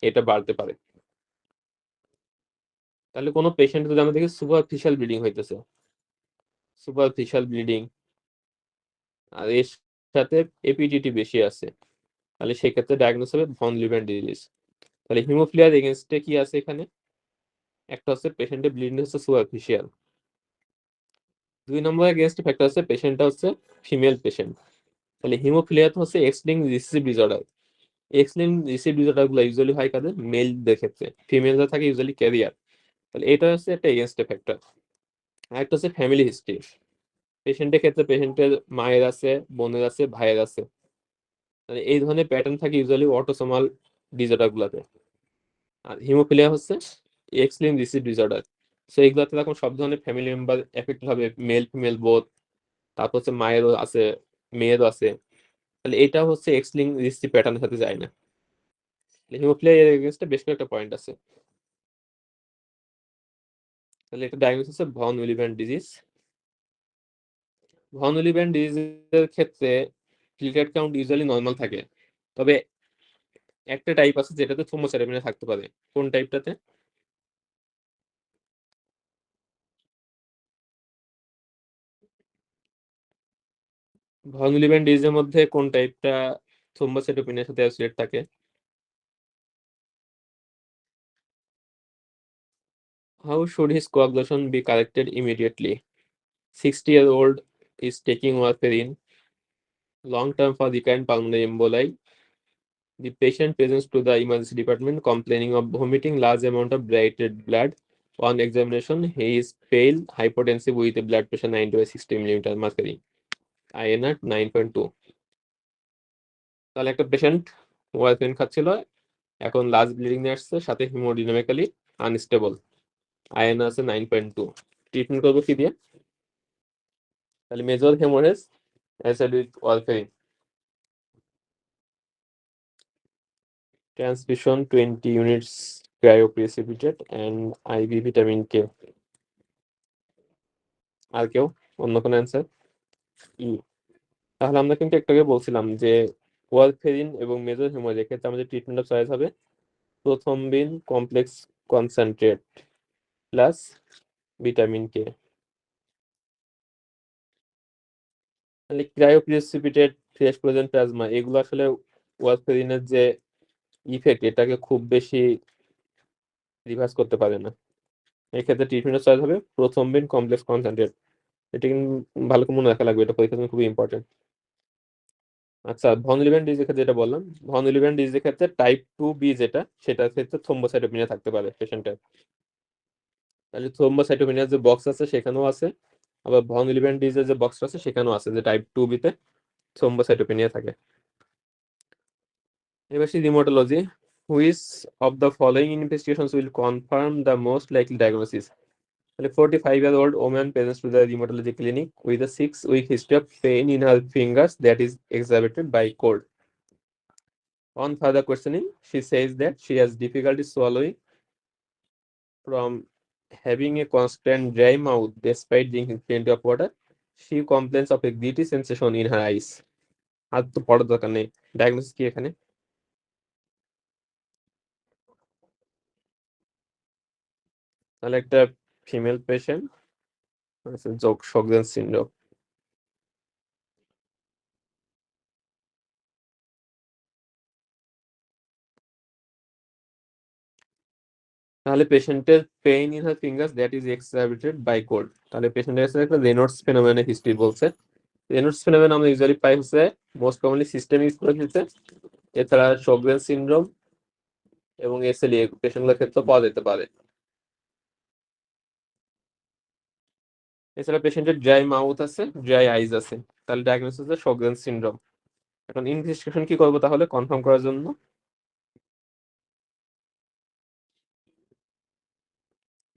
এটা বাড়তে পারে। তাহলে কোনো পেশেন্ট যদি আমাদের সুপারফিশিয়াল ব্লিডিং হইতেছে, সুপারফিশিয়াল ব্লিডিং আর এর সাথে এপিডিটি বেশি আছে, তাহলে সেক্ষেত্রে ডায়াগনোস হবে ভন লিবেন ডিজিজ। তাহলে হিমোফিলিয়ার এগেনস্টে কি আছে এখানে, একটা হচ্ছে পেশেন্টের ব্লিডিং হচ্ছে সুপারফিশিয়াল। 2 নম্বর এগেনস্ট ফ্যাক্টর আছে পেশেন্টটা হচ্ছে ফিমেল পেশেন্ট। তাহলে হিমোফিলিয়াতে হচ্ছে X linked recessive disorder. X linked recessive disorder গুলো ইউজুয়ালি হয় কাদের, মেলদের ক্ষেত্রে। ফিমেলরা থাকে ইউজুয়ালি ক্যারিয়ার। তাহলে এটা হচ্ছে একটা এগেনস্ট ফ্যাক্টর। আরেকটা হচ্ছে ফ্যামিলি হিস্ট্রি। পেশেন্টের ক্ষেত্রে পেশেন্টের মায়ের আছে, বোনের আছে, ভাইয়ের আছে। মানে এই ধরনের প্যাটার্ন থাকে ইউজুয়ালি অটোসোমাল ডিসঅর্ডার গুলাতে। আর হিমোফিলিয়া হচ্ছে X linked recessive disorder. So এইগুলাতে তখন সব ধরনের ফ্যামিলি মেম্বার এফেক্টেড হবে, মেল ফিমেল বোথ। তারপর হচ্ছে মায়েরও আছে, মেয়েরও আছে। তাহলে এটা হচ্ছে এক্স লিঙ্ক রিসেসিভ প্যাটার্নের সাথে যায় না। হিমোফিলিয়া এর এগেইনস্টে বেশ কয়েকটা পয়েন্ট আছে। তাহলে এটা ডায়াগনোসিস হচ্ছে ভন উইলিব্যান্ড ডিজিজ। ভন উইলিব্যান্ড ডিজিজের ক্ষেত্রে প্লেটলেট কাউন্ট ইউজুয়ালি নর্মাল থাকে, তবে একটা টাইপ আছে যেটাতে থ্রোম্বোসাইটোপেনিয়া থাকতে পারে। কোন টাইপটাতে, ভন উইলিব্যান্ড ডিজিজের মধ্যে কোন টাইপটা থ্রোম্বোসাইটোপেনিয়ার সাথে অ্যাসোসিয়েট থাকে? How should his coagulation be corrected immediately? 60-year-old is taking warfarin long term for recurrent pulmonary emboli. The patient presents to the emergency department complaining of vomiting large amount of bright red blood. On examination, he is pale, hypotensive with a blood pressure 90/60 mm mercury, INR 9.2. তাহলে একটা পেশেন্ট ওয়ারফেরিন খাচ্ছিল, এখন লার্জ ব্লিডিং নিয়ে আসছে, সাথে হিমোডিনামিক্যালি আনস্টেবল, INR আছে 9.2। ট্রিটমেন্ট করবো কি দিয়ে? তাহলে major haemorrhage acid with warfarin, transfusion 20 units cryoprecipitate and IV vitamin K। আর কেউ অন্য কোনো অ্যান্সার? ই তাহলে আমরা কিন্তু একটু আগে বলছিলাম যে ওয়ারফেরিন এবং মেজর হিমোরেজ এক্ষেত্রে আমাদের ট্রিটমেন্ট অফ চয়েস হবে prothrombin complex concentrate plus vitamin K. তাহলে ক্রায়োপ্রিসিপিটেড ফ্রেশ ফ্রোজেন প্লাজমা এগুলো আসলে ওয়ারফেরিনের যে ইফেক্ট এটাকে খুব বেশি রিভার্স করতে পারে না। এক্ষেত্রে ট্রিটমেন্টের চয়েস হবে প্রথম বিন কমপ্লেক্স কনসেন্ট্রেট। এটা কিন্তু ভালো করে মনে রাখা লাগবে, এটা পরীক্ষার জন্য খুবই ইম্পর্টেন্ট। আচ্ছা, ভন লিভেন ডিজিজের ক্ষেত্রে যেটা বললাম, ভন লিভেন ডিজিজের ক্ষেত্রে টাইপ 2B যেটা, সেটার ক্ষেত্রে থ্রোম্বোসাইটোপেনিয়া থাকতে পারে পেশেন্টের। তাহলে থ্রোম্বোসাইটোপেনিয়ার যে বক্স আছে সেখানেও আছে, আবার ভন লিভেন ডিজিজের যে বক্স আছে সেখানেও আছে যে টাইপ 2B তে থ্রোম্বোসাইটোপেনিয়া থাকে। এবার সেই rheumatology, which of the following investigations will confirm the most likely diagnosis. তাহলে 45-year-old woman presents to the rheumatology clinic with a 6-week history of pain in her fingers that is exacerbated by cold. On further questioning, she says that she has difficulty swallowing from having a constant dry mouth despite drinking plenty of water. She complains of a gritty sensation in her eyes. আর তো পড়ার দরকার নেই, ডায়াগনোসিস কি এখানে? তাহলে একটা ফিমেল পেশেন্ট শোকজেন সিনড্রোম। তাহলে পেশেন্টের pain in her fingers that is exacerbated by cold. তাহলে পেশেন্টের কাছে একটা রেনল্ডস ফেনোমেনের হিস্ট্রি বলছে। রেনল্ডস ফেনোমেন আমরা ইউজুয়ালি পাই হচ্ছে মোস্ট কমনলি সিস্টেমিক স্ক্লেরোসিসে, এছাড়া শোকজেন সিনড্রোম এবং এসএলই পেশেন্টগুলোর ক্ষেত্রে পাওয়া যেতে পারে। এছাড়া পেশেন্টের ড্রাই মাউথ আছে, ড্রাই আইজ আছে, তাহলে ডায়াগনোসিস হচ্ছে শোকজেন সিনড্রোম। এখন ইনভেস্টিগেশন কি করবো তাহলে কনফার্ম করার জন্য?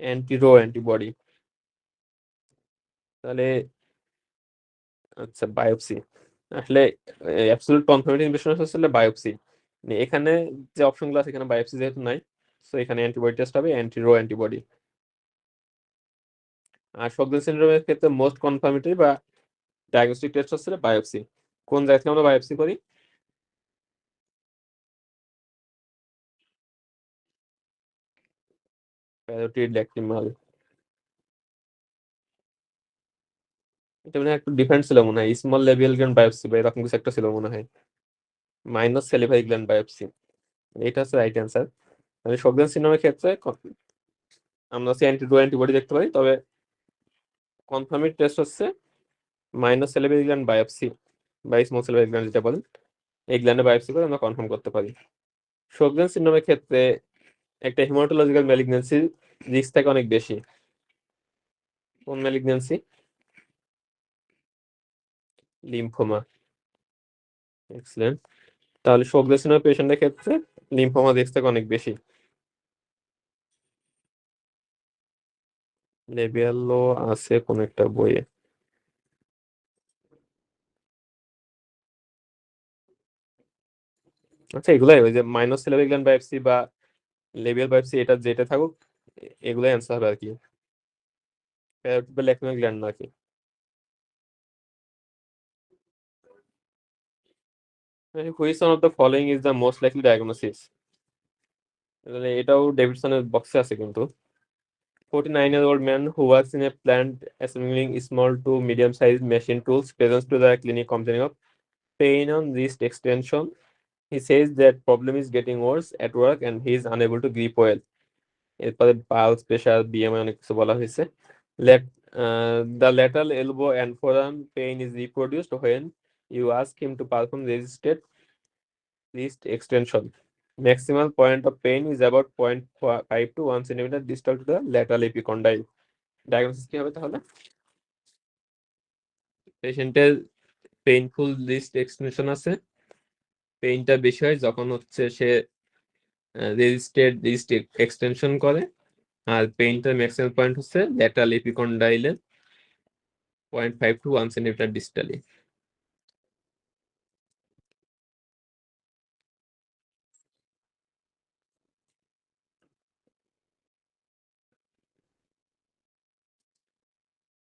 অ্যান্টিরো অ্যান্টিবডি। তাহলে আচ্ছা, বায়োপসি। আসলে অ্যাবসলিউট কনফার্মেটিভ ইনভেস্টিগেশন হচ্ছে বায়োপসি। এখানে যে অপশনগুলো আছে এখানে বায়োপসি যেহেতু নাই, সো এখানে অ্যান্টিবডি টেস্ট হবে, অ্যান্টিরো অ্যান্টিবডি। আর শোকজেন সিনড্রোমের ক্ষেত্রে মোস্ট কনফার্মেটরি বা ডায়াগনস্টিক টেস্ট হচ্ছে বায়োপসি। কোন জায়গা থেকে আমরা বায়োপসি করি? Parotid lacrimal. এটা মানে একটু ডিফারেন্ট ছিল মনে হয়, স্মল লেভিয়াল গ্ল্যান্ড বায়োপসি বা এরকম কিছু একটা ছিল মনে হয়, মাইনাস সেলিভারি গ্ল্যান্ড বায়োপসি। এটা হচ্ছে রাইট অ্যান্সার। মানে শোকজেন সিনড্রোমের ক্ষেত্রে আমরা হচ্ছে অ্যান্টিডো অ্যান্টিবডি দেখতে পারি, তবে কনফার্মেড টেস্ট হচ্ছে মাইনাস সেলিভারি গ্ল্যান্ড বায়োপসি বা স্মল সেলিভারি গ্ল্যান্ড যেটা বলেন, এই গ্ল্যান্ডে বায়োপসি করে আমরা কনফার্ম করতে পারি। শোকজেন সিনড্রোমের ক্ষেত্রে একটা হেমাটোলজিক্যাল ম্যালিগন্যান্সির রিস্ক থাকে অনেক বেশি। কোন ম্যালিগন্যান্সি? লিম্ফোমা। এক্সেলেন্ট। তাহলে শোকজেন সিনড্রোমের পেশেন্টের ক্ষেত্রে লিম্ফোমা রিস্ক থাকে অনেক বেশি। লেবিয়ালো আছে কোন একটা বইয়ে। আচ্ছা, এগুলাই ওই যে মাইনাস সেলিভারি গ্ল্যান্ড বায়োপসি বা লেবিয়াল বায়োপসি, এটা যেটা থাকুক এগুলাই অ্যান্সার হবে আর কি, প্যারোটিড বা ল্যাক্রিমাল গ্ল্যান্ড নাকি। Which one of the following is the most likely diagnosis? এটাও ডেভিডসনের বক্সে আছে কিন্তু। 49-year-old man who works in a plant assembling small to medium-sized machine tools presents to the clinic complaining of pain on wrist extension. He says that problem is getting worse at work and he is unable to grip well. এরপরে পালস প্রেশার বিএমআই অনেক কিছু বলা হয়েছে। The lateral elbow and forearm pain is reproduced when you ask him to perform resisted wrist extension. Maximal point of pain is about 0.5 to 1 centimeter distal to the lateral epicondyle. Diagnosis কি হবে তাহলে? পেশেন্টের পেইনফুল রিস্ট এক্সটেনশন আছে, পেইনটা বেশি হয় যখন হচ্ছে সে রেজিস্টেড রিস্ট এক্সটেনশন করে, আর পেইনটার ম্যাক্সিমাম পয়েন্ট হচ্ছে ল্যাটারাল এপিকন্ডাইলে 0.5 to 1 সেন্টিমিটার ডিস্টালি।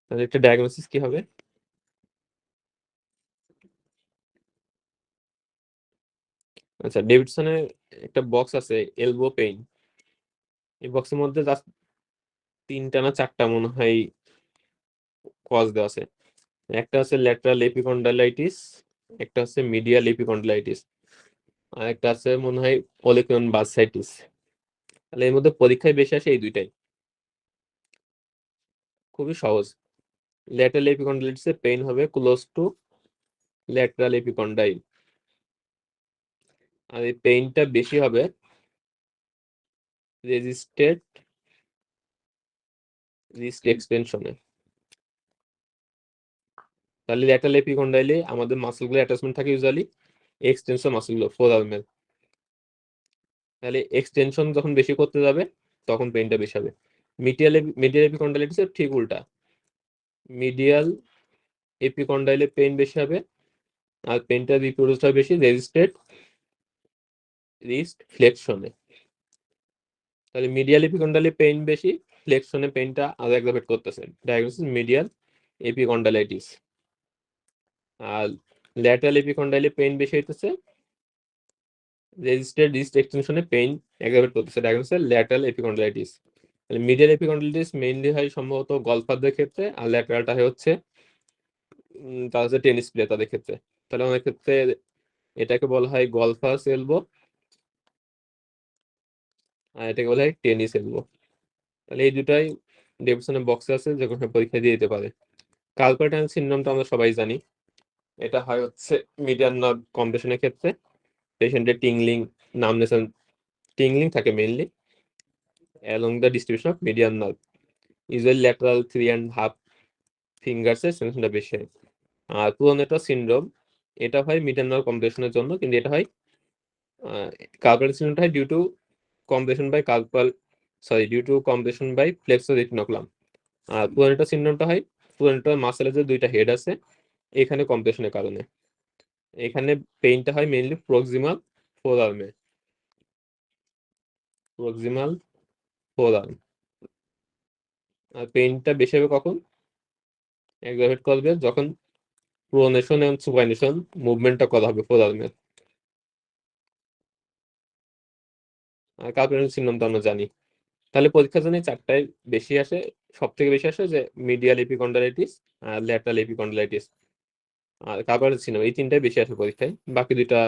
তাহলে একটা ডায়াগনোসিস কি হবে? আচ্ছা, ডেভিডসনের একটা বক্স আছে এলবো পেইন। এই বক্সের মধ্যে জাস্ট 3টা না 4টা মনে হয় কজ দেওয়া আছে। একটা আছে ল্যাটারাল এপিকন্ডাইলাইটিস, একটা আছে মিডিয়াল এপিকন্ডাইলাইটিস, আর একটা আছে মনে হয় ওলিকন বাসাইটিস। তাহলে এর মধ্যে পরীক্ষায় বেশি আসে এই দুইটাই। খুবই সহজ। ল্যাটারাল এপিকন্ডাইলাইটিসে পেইন হবে ক্লোজ টু ল্যাটারাল এপিকন্ডাইল, আর এই পেইনটা বেশি হবে রেজিস্টেড রিস্ট এক্সটেনশনে। তাহলে ল্যাটারাল এপিকন্ডাইলে আমাদের মাসলগুলো অ্যাটাচমেন্ট থাকে ইউজুয়ালি এক্সটেনশন মাসলগুলো ফোর আর্মের। তাহলে এক্সটেনশন যখন বেশি করতে যাবে তখন পেইনটা বেশি হবে। মিডিয়াল এপিকন্ডাইলিটিসের ঠিক উল্টা, মিডিয়াল এপিকন্ডাইলে পেইন বেশি হবে আর পেইনটা রিপ্রোডিউস হয় বেশি রেজিস্টেড রিস্ট ফ্লেকশনে। তাহলে মিডিয়াল এপিকন্ডাইলে পেইন বেশি, ফ্লেকশনে পেইনটা আরো এগ্রাভেট করতেছে। Diagnosis medial epicondylitis. আর ল্যাটারাল এপিকন্ডাইলে পেইন বেশি হইতেছে, রেজিস্টেড রিস্ট এক্সটেনশনে পেইন এগ্রাভেট করতেছে। Diagnosis lateral epicondylitis. তাহলে মিডিয়াল এপিকন্ডাইলাইটিস মেইনলি হয় সম্ভবত গলফারদের ক্ষেত্রে, আর ল্যাটারালটা হচ্ছে তার হচ্ছে টেনিস প্লেয়ার তাদের ক্ষেত্রে। তাহলে অনেক ক্ষেত্রে এটাকে বলা হয় গলফার্স এলবো আর এটাকে বলা হয় টেনিস এলবো। তাহলে এই দুটাই ডেভিডসনের বক্সে আছে, যে কোনো পরীক্ষা দিয়ে দিতে পারে। কার্পাল টানেল সিনড্রোমটা আমরা সবাই জানি। এটা হয় হচ্ছে মিডিয়ান নার্ভ কম্প্রেশনের ক্ষেত্রে পেশেন্টের টিংলিং, নামনেস, টিংলিং থাকে mainly along the distribution of median nerve. Usually lateral 3.5 ফিঙ্গার্সের সেন্সেশনটা বেশি হয়। আর প্রোনেটা সিনড্রোম এটা হয় মিডিয়ান নার্ভ কম্প্রেশনের জন্য, কিন্তু এটা হয় কার্পাল সিনড্রোমটা হয় due to compression by due to compression by flexor retinaculum. আর প্রোনেটা সিনড্রোমটা হয় প্রোনেটা মাসেলের যে দুইটা হেড আছে এখানে কম্প্রেশনের কারণে। এখানে পেইনটা হয় মেইনলি প্রক্সিমাল ফোর আর্মে, প্রক্সিমাল ফোর আর্ম। আর পেইনটা বেশি হবে কখন? এক্সারবেট করবে যখন প্রোনেশন এবং সুপাইনেশন মুভমেন্টটা করা হবে ফোর আর্মের। আর কার্পেল সিনড্রোম তো আমরা জানি। তাহলে পরীক্ষার জন্য এই চারটায় বেশি আসে, সব থেকে বেশি আসে যে মিডিয়াল এপিকন্ডাইলাইটিস আর ল্যাটারাল এপিকন্ডাইলাইটিস আর কার্পেল সিনড্রোম, এই তিনটাই বেশি আসে পরীক্ষায়। বাকি দুইটা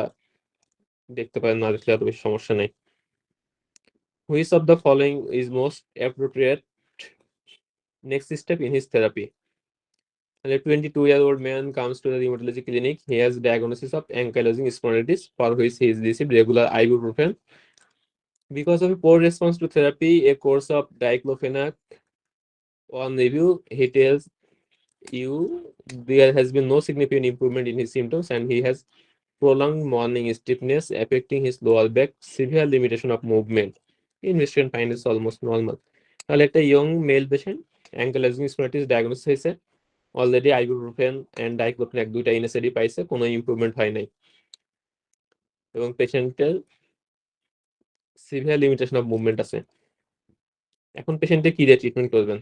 দেখতে পারেন, না দেখলে এত বেশি সমস্যা নেই। Which of the following is most appropriate next step in his therapy? A 22-year-old man comes to the rheumatology clinic. He has diagnosis of ankylosing spondylitis for which he has received regular ibuprofen. Because of a poor response to therapy, a course of diclofenac on review, he tells you there has been no significant improvement in his symptoms and he has prolonged morning stiffness affecting his lower back, severe limitation of movement. Investigation find is almost normal. তাহলে একটা young male patient ankylosing spondylitis diagnosis হয়েছে, অলরেডি আইবুপ্রোফেন এন্ড ডাইক্লোফেনাক এক দুইটা এনএসএডি পাইছে, কোনো ইমপ্রুভমেন্ট হয় নাই এবং পেশেন্টের সিভিয়ার লিমিটেশন অফ মুভমেন্ট আছে। এখন পেশেন্টে কি দিয়ে ট্রিটমেন্ট করবেন?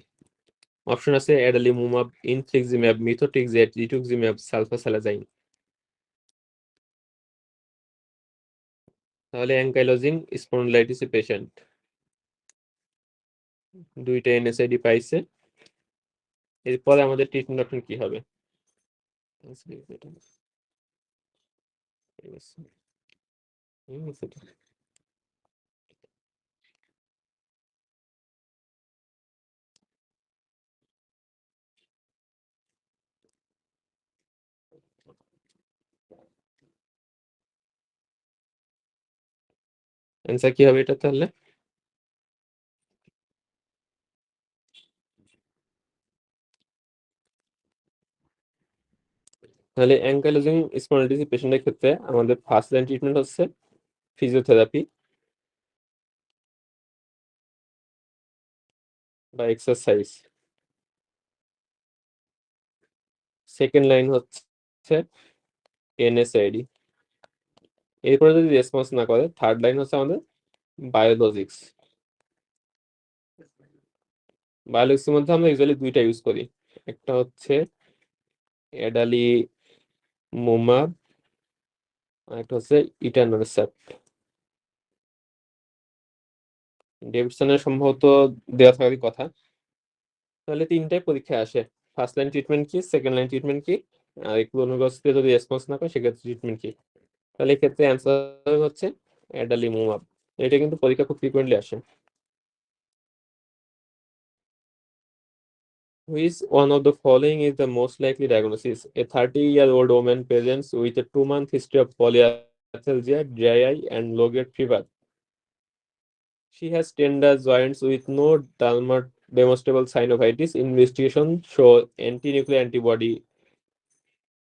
অপশন আছে অ্যাডালিমুমাব, ইনফ্লিক্সিম্যাব, মিথোট্রিক্সেট, রিটুক্সিম্যাব, সালফাসালাজাইন। তাহলে অ্যাঙ্কাইলোজিং স্পন্ডিলাইটিস পেশেন্ট দুইটা এনএসআইডি পাইছে, এরপরে আমাদের ট্রিটমেন্ট অপশন কি হবে? অ্যান্সার কি হবে এটা তাহলে? তাহলে অ্যাঙ্কাইলোজিং স্পন্ডিলাইটিস পেশেন্টের ক্ষেত্রে আমাদের ফার্স্ট লাইন ট্রিটমেন্ট হচ্ছে ফিজিওথেরাপি বা এক্সারসাইজ। সেকেন্ড লাইন হচ্ছে এনএসআইডি। এরপরে যদি রেসপন্স না করে থার্ড লাইন হচ্ছে আমাদের বায়োলজিক্স। বায়োলজিক্সের মধ্যে আমরা ইউজুয়ালি দুইটা ইউজ করি, একটা হচ্ছে অ্যাডালিমুমাব আর একটা হচ্ছে ইটানসেপ্ট। ডেভিডসনের সম্ভবত দেওয়া থাকারই কথা। তাহলে তিনটাই পরীক্ষায় আসে, ফার্স্ট লাইন ট্রিটমেন্ট কি, সেকেন্ড লাইন ট্রিটমেন্ট কি, আর ক্লোনোগসকে যদি রেসপন্স না করে সেক্ষেত্রে ট্রিটমেন্ট কি। তাহলে এক্ষেত্রে অ্যান্সার হচ্ছে অ্যাডালিমুমাব। এটা কিন্তু পরীক্ষা খুব ফ্রিকোয়েন্টলি আসে। Which one of the following is the most likely diagnosis? A 30-year-old woman presents with a 2-month history of polyarthralgia, dry eye, and low-grade fever. She has tender joints with no demonstrable sign of itis. Investigation show anti-nuclear antibody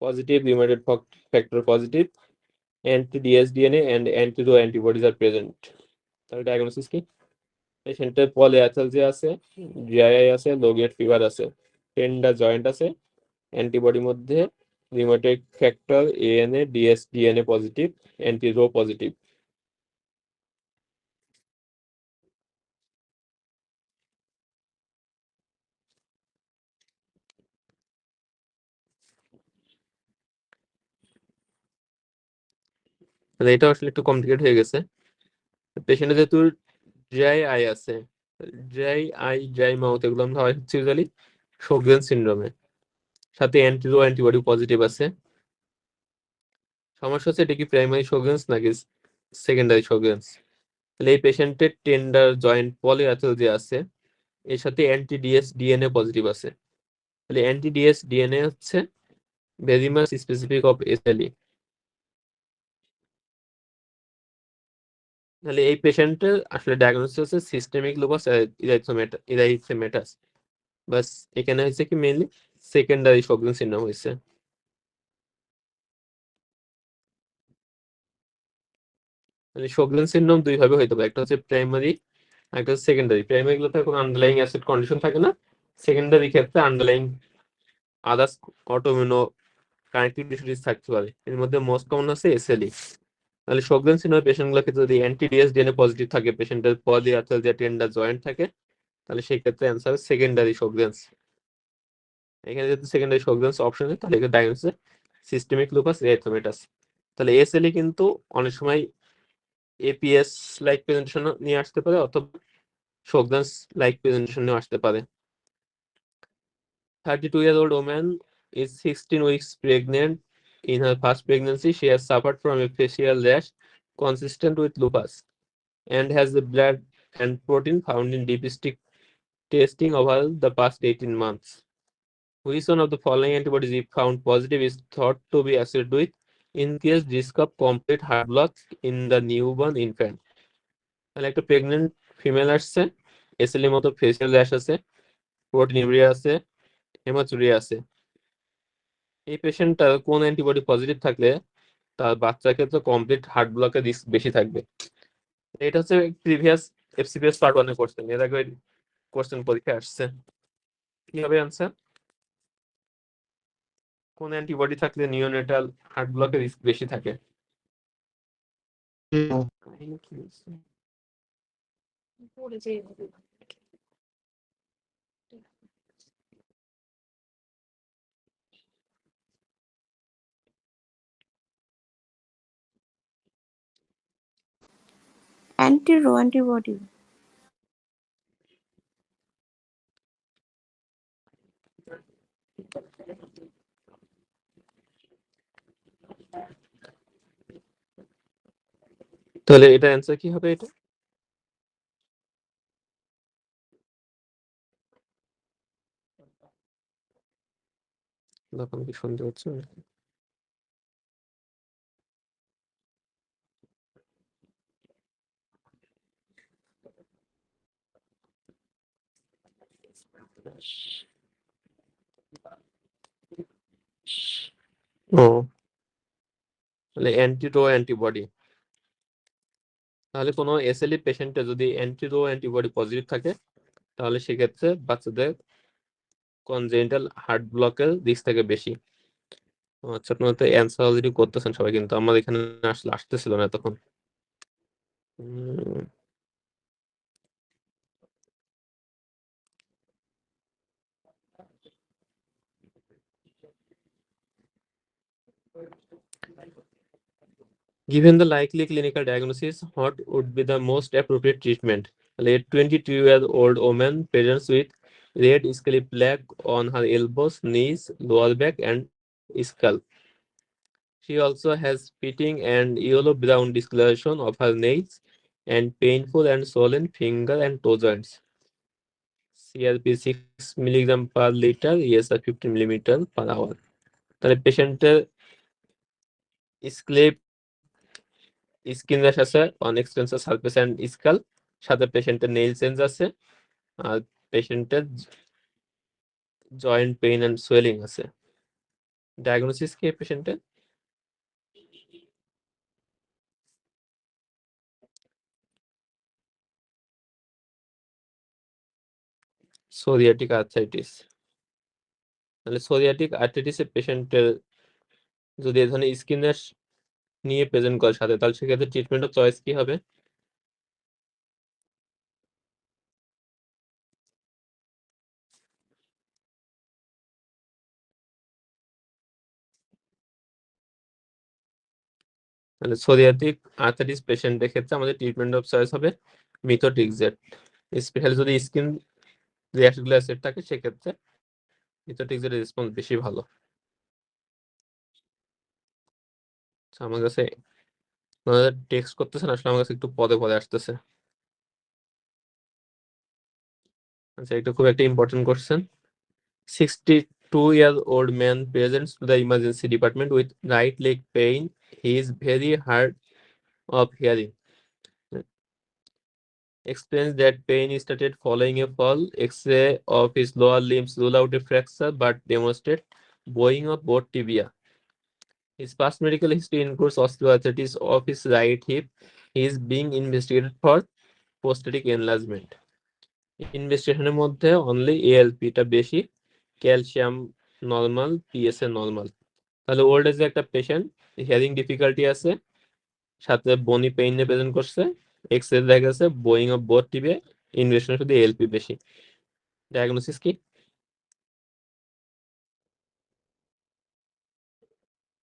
positive, rheumatoid factor positive, anti-dsDNA, and anti-Ro antibodies are present. তাহলে ডায়াগনোসিস কি? পেশেন্টের পলিআর্থালজিয়া আছে, ড্রাই আই আছে, লো গ্রেড ফিভার আছে, টেন্ডার জয়েন্ট আছে, অ্যান্টিবডির মধ্যে rheumatoid factor ANA dsDNA positive, anti Ro positive. এটা আসলে একটু কমপ্লিকেট হয়ে গেছে। পেশেন্টের যেহেতু ড্রাই আই আছে, ড্রাই আই ড্রাই মাউথ এগুলো আমরা হয় হচ্ছে ইউজুয়ালি শোগরেন সিনড্রোমে, সাথে অ্যান্টি রো অ্যান্টিবডি পজিটিভ আছে। সমস্যা হচ্ছে এটা কি প্রাইমারি শোগরেন্স নাকি সেকেন্ডারি শোগরেন্স। তাহলে এই পেশেন্টের টেন্ডার জয়েন্ট পলিআর্থালজিয়া আছে, এর সাথে অ্যান্টি ডিএস ডিএনএ পজিটিভ আছে। তাহলে অ্যান্টি ডিএস ডিএনএ হচ্ছে very much specific of SLE. তাহলে এই পেশেন্টের আসলে ডায়াগনোসিস হচ্ছে সিস্টেমিক লুপাস ইরাইথেমেটাস। বাস এখানে হচ্ছে কি মেইনলি সেকেন্ডারি শোগরেন সিনড্রোম হয়েছে। মানে শোগরেন সিনড্রোম দুই ভাবে হইতে পারে, একটা হচ্ছে প্রাইমারি, একটা হচ্ছে সেকেন্ডারি। প্রাইমারি গুলোতে কোনো আন্ডারলাইং অ্যাসিড কন্ডিশন থাকে না, সেকেন্ডারি ক্ষেত্রে আন্ডারলাইং আদার্স অটোইমিউনো কানেক্টিভ ডিসিজ থাকতে পারে। এর মধ্যে মোস্ট কমন আছে এসএলই। তাহলে শোগরেন সিনড্রোমের পেশেন্টগুলোর ক্ষেত্রে যদি অ্যান্টি-ডিএস ডিএনএ পজিটিভ থাকে, পেশেন্টের পলিআর্থালজিয়া টেন্ডার জয়েন্ট থাকে, তাহলে সেই ক্ষেত্রে অ্যান্সার সেকেন্ডারি শোগরেন্স। এখানে যেহেতু সেকেন্ডারি শোগরেন্স অপশন নেই, তাহলে এখানে ডায়াগনোসিস সিস্টেমিক লুপাস এরিথেমেটাস। তাহলে এসএলই কিন্তু অনেক সময় এপিএস লাইক প্রেজেন্টেশন নিয়ে আসতে পারে, অথবা শোগরেন্স লাইক প্রেজেন্টেশন নিয়ে আসতে পারে। 32-year-old woman is 16 weeks pregnant. In her first pregnancy, she has suffered from a facial rash consistent with lupus and has the blood and protein found in dipstick testing over the past 18 months. Which one of the following antibodies, if found positive, is thought to be associated with increased risk of complete heart block in the newborn infant? তাহলে একটা প্রেগনেন্ট ফিমেল আসছে, এসএলই মতো ফেসিয়াল র্যাশ আছে, প্রোটিনিউরিয়া আছে, হেমাচুরিয়া আছে। এই পেশেন্টটার কোন অ্যান্টিবডি পজিটিভ থাকলে তার বাচ্চার ক্ষেত্রে কমপ্লিট হার্ট ব্লকের রিস্ক বেশি থাকবে? এটা হচ্ছে প্রিভিয়াস এফসিপিএস পার্ট 1 এ কোশ্চেন, এর আগে কোশ্চেন পরীক্ষায় আসছে। কি হবে অ্যান্সার? কোন অ্যান্টিবডি থাকলে নিওনেটাল হার্ট ব্লকের রিস্ক বেশি থাকে? কাহিনী কি হয়েছে? Anti-Ro antibody. তাহলে এটা অ্যান্সার কি হবে? এটা তখন কি সন্দেহ হচ্ছে? ও, তাহলে অ্যান্টিরো অ্যান্টিবডি। তাহলে কোনো এসএলই পেশেন্টে যদি অ্যান্টিরো অ্যান্টিবডি পজিটিভ থাকে, তাহলে সেক্ষেত্রে বাচ্চাদের কনজেনিটাল হার্ট ব্লকের রিস্ক থাকে বেশি। আচ্ছা, আপনারা তো অ্যান্সার অলরেডি করতেছেন সবাই, কিন্তু আমার এখানে আসলে আসতেছিল না তখন। Given the likely clinical diagnosis, what would be the most appropriate treatment? A 22-year-old woman presents with red scaly plaque on her elbows, knees, lower back, and skull. She also has pitting and yellow-brown discoloration of her nails and painful and swollen finger and toe joints. CRP 6 milligram per liter, ESR 15 millimeter per hour. তাহলে পেশেন্টের স্ক্লেপ স্কিন র্যাশ আছে, on extensor surface and skull, সাথে পেশেন্টের নেইল চেঞ্জ আছে, আর পেশেন্টের জয়েন্ট পেইন অ্যান্ড সোয়েলিং আছে। ডায়াগনোসিস কি পেশেন্টের? Psoriatic arthritis. তাহলে সোরিয়াটিক আর্থ্রাইটিসের পেশেন্টের যদি এ ধরনের স্কিন র্যাশ নিয়ে প্রেজেন্ট করে সাথে, তাহলে সেক্ষেত্রে ট্রিটমেন্ট অফ চয়েস কি হবে? তাহলে সোরিয়াটিক আর্থ্রাইটিস পেশেন্টের ক্ষেত্রে আমাদের ট্রিটমেন্ট অফ চয়েস হবে মিথোট্রিক্সেট। স্পেশালি যদি স্কিন র্যাশগুলো সেট থাকে সেক্ষেত্রে মিথোট্রিক্সেটের রেসপন্স বেশি ভালো। আচ্ছা, আমার কাছে টেক্সট করতেছেন, আসলে আমার কাছে একটু পদে পদে আসতেছে। আচ্ছা, এটা খুব একটা important question. 62-year-old man presents to the emergency department with right leg pain. He is very hard of hearing. Explains that pain started following a fall. X-ray of his lower limbs rule out a fracture but demonstrate bowing of both tibia. His past medical history includes osteoarthritis of his right hip. He is being investigated for prosthetic enlargement. ইনভেস্টিগেশনের মধ্যে অনলি এএলপিটা বেশি, ক্যালসিয়াম নর্মাল, পিএসএ নর্মাল। তাহলে ওল্ড এজে একটা পেশেন্ট, হিয়ারিং ডিফিকাল্টি আছে, সাথে বনি পেইন নিয়ে প্রেজেন্ট করছে, এক্সরে দেখা গেছে বোয়িং অফ বোথ টিবে, ইনভেস্টিগেশন শুধু এএলপি বেশি। ডায়াগনোসিস কি?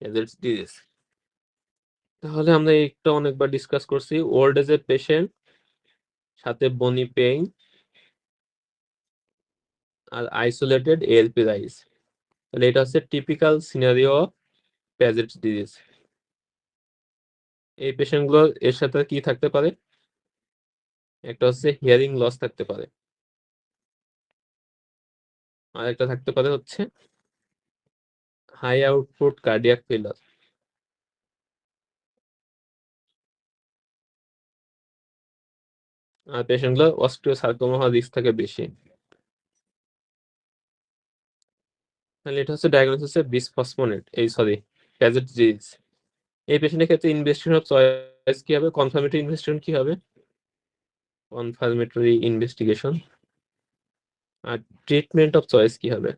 Agents disease. তাহলে আমরা একটা অনেকবার ডিসকাস করছি, ওল্ড এজের পেশেন্ট সাথে বনি পেইন আর আইসোলেটেড এএলপি রাইজ। তাহলে এটা হচ্ছে টিপিক্যাল সিনারিও অফ প্যাজেটস ডিজিজ। এই পেশেন্টগুলো এর সাথে কি থাকতে পারে? একটা হচ্ছে হিয়ারিং লস থাকতে পারে, আর একটা থাকতে পারে হচ্ছে হাই আউটপুট কার্ডিয়াক ফেলার। আর পেশেন্টগুলো অস্টিওসার্কোমা হওয়ার রিস্ক থাকে বেশি। তাহলে এটা হচ্ছে ডায়াগনোসিস বিসফসফোনেট, প্যাজেট ডিজিজ। এই পেশেন্টের ক্ষেত্রে ইনভেস্টিগেশন অফ চয়েস কি হবে? কনফার্মেটরি ইনভেস্টিগেশন কি হবে? Confirmatory investigation. আর ট্রিটমেন্ট অফ চয়েস কি হবে?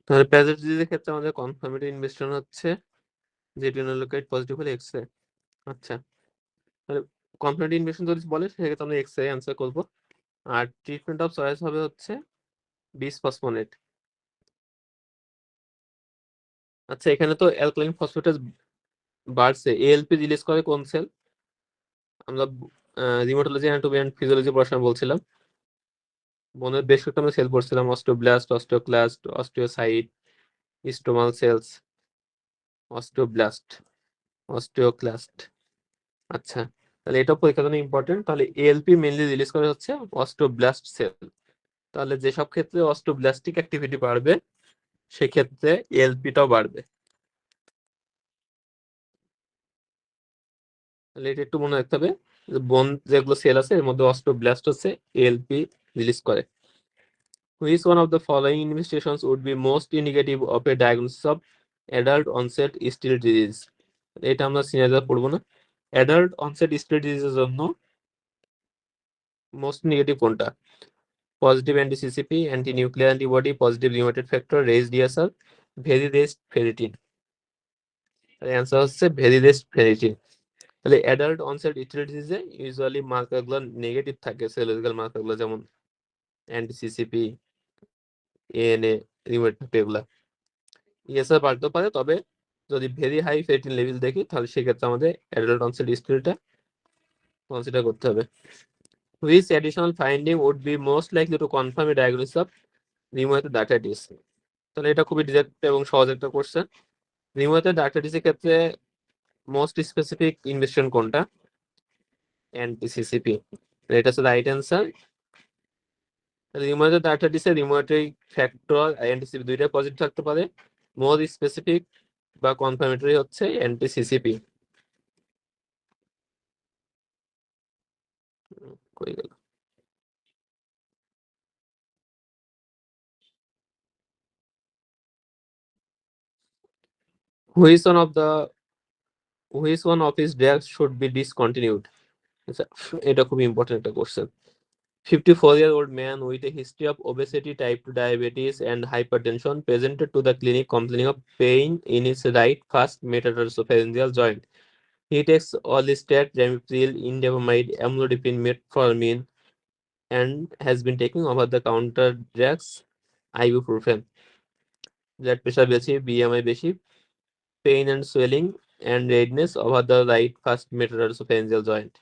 তাহলে প্যাজেট ডিজিজের ক্ষেত্রে আমাদের কনফার্মেটরি ইনভেস্টিগেশন হচ্ছে জেটিনোলোকাইট পজিটিভ হলে এক্সরে। আচ্ছা, তাহলে কনফার্মেটরি ইনভেস্টিগেশন যদি বলে সেক্ষেত্রে আমরা এক্সরে অ্যান্সার করবো। আর ট্রিটমেন্ট অফ চয়েস হবে হচ্ছে বিসফসফোনেট। আচ্ছা, এখানে তো অ্যালকালাইন ফসফেটাস বাড়ছে, এএলপি রিলিজ করে কোন সেল? আমরা রিমোটোলজি, অ্যানাটমি এন্ড ফিজিওলজি পড়াশোনা বলছিলাম, মনে বেশ কয়েকটা আমরা সেল পড়ছিলাম, osteoblast, osteoclast, osteocyte, stromal cells, osteoblast, osteoclast. আচ্ছা, তাহলে এটা পরীক্ষার জন্য ইম্পর্টেন্ট। তাহলে এএলপি মেইনলি রিলিজ করে হচ্ছে অস্টিওব্লাস্ট সেল। তাহলে যেসব ক্ষেত্রে অস্টিওব্লাস্টিক অ্যাক্টিভিটি বাড়বে সেক্ষেত্রে এএলপিটাও বাড়বে। তাহলে এটা একটু মনে রাখতে হবে, বোন যেগুলো সেল আছে এর মধ্যে অস্টিওব্লাস্ট হচ্ছে এএলপি রিলিজ করে। Which one of the following investigations would be most indicative of a diagnosis of adult onset still disease? এটা আমরা সিনারিও পড়বো না। অ্যাডাল্ট অনসেট স্টিল ডিজিজের জন্য মোস্ট নেগেটিভ কোনটা? Positive anti CCP, anti nuclear antibody, positive rheumatoid factor, raised ESR, very raised ferritin. Answer হচ্ছে ভেরি রেজড ফেরিটিন। তাহলে অ্যাডাল্ট অনসেট স্টিল ডিজিজে ইউজুয়ালি মার্কারগুলো নেগেটিভ থাকে, সেলোলজিক্যাল মার্কারগুলো যেমন অ্যান্টি-সিসিপি, এএনএ, রিউমেটেড ফ্যাক্টর এগুলা। ইএসআর বাড়তেও পারে, তবে যদি ভেরি হাই ফেরিটিন লেভেল দেখি তাহলে সেক্ষেত্রে আমাদের অ্যাডাল্ট অনসেট স্টিলটা কনসিডার করতে হবে। Which additional finding would be most likely to confirm a diagnosis of rheumatoid arthritis? তাহলে এটা খুবই ডিরেক্ট এবং সহজ একটা কোশ্চেন। রিউমেটয়েড আর্থ্রাইটিসের ক্ষেত্রে মোস্ট স্পেসিফিক ইনভেস্টিগেশন কোনটা? অ্যান্টি-সিসিপি। এটা হচ্ছে রাইট অ্যান্সার। রিউমেটয়েড আর্থ্রাইটিসে রিউমেটয়েড ফ্যাক্টর আর অ্যান্টি-সিসিপি দুইটাই পজিটিভ থাকতে পারে। মোর স্পেসিফিক বা কনফার্মেটরি হচ্ছে অ্যান্টি-সিসিপি। কই গেল? Which one of his drugs should be discontinued? আচ্ছা, এটা খুব ইম্পর্টেন্ট একটা question. 54-year-old man with a history of obesity, type 2 diabetes, and hypertension presented to the clinic complaining of pain in his right first metatarsobpharyngeal joint. He takes Orlistat, Ramipril, Indapamide, Amlodipine, Metformin, and has been taking over-the-counter drugs, ibuprofen. Blood pressure বেশি, BMI বেশি, pain and swelling and redness over the right first metatarsobpharyngeal joint.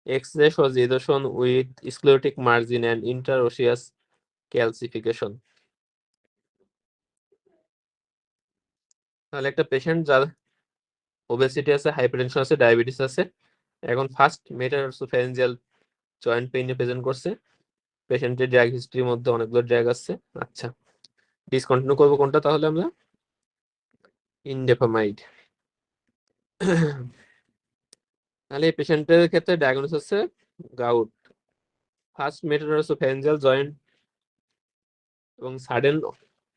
X-ray shows erosion with sclerotic margin and interosseous calcification. তাহলে একটা পেশেন্ট যার ওবেসিটি আছে, হাইপারটেনশন আছে, ডায়াবেটিস আছে, এখন ফার্স্ট মেটাটারসোফ্যারিঞ্জিয়াল জয়েন্ট পেইনে প্রেজেন্ট করছে। পেশেন্টের ড্রাগ হিস্ট্রির মধ্যে অনেকগুলো ড্রাগ আছে। আচ্ছা, ডিসকন্টিনিউ করবো কোনটা তাহলে আমরা? ইনডেপামাইড। তাহলে এই পেশেন্টের ক্ষেত্রে ডায়াগনোস হচ্ছে গাউট, ফার্স্ট মেটাটারসোফ্যারিঞ্জিয়াল জয়েন্ট এবং সাডেন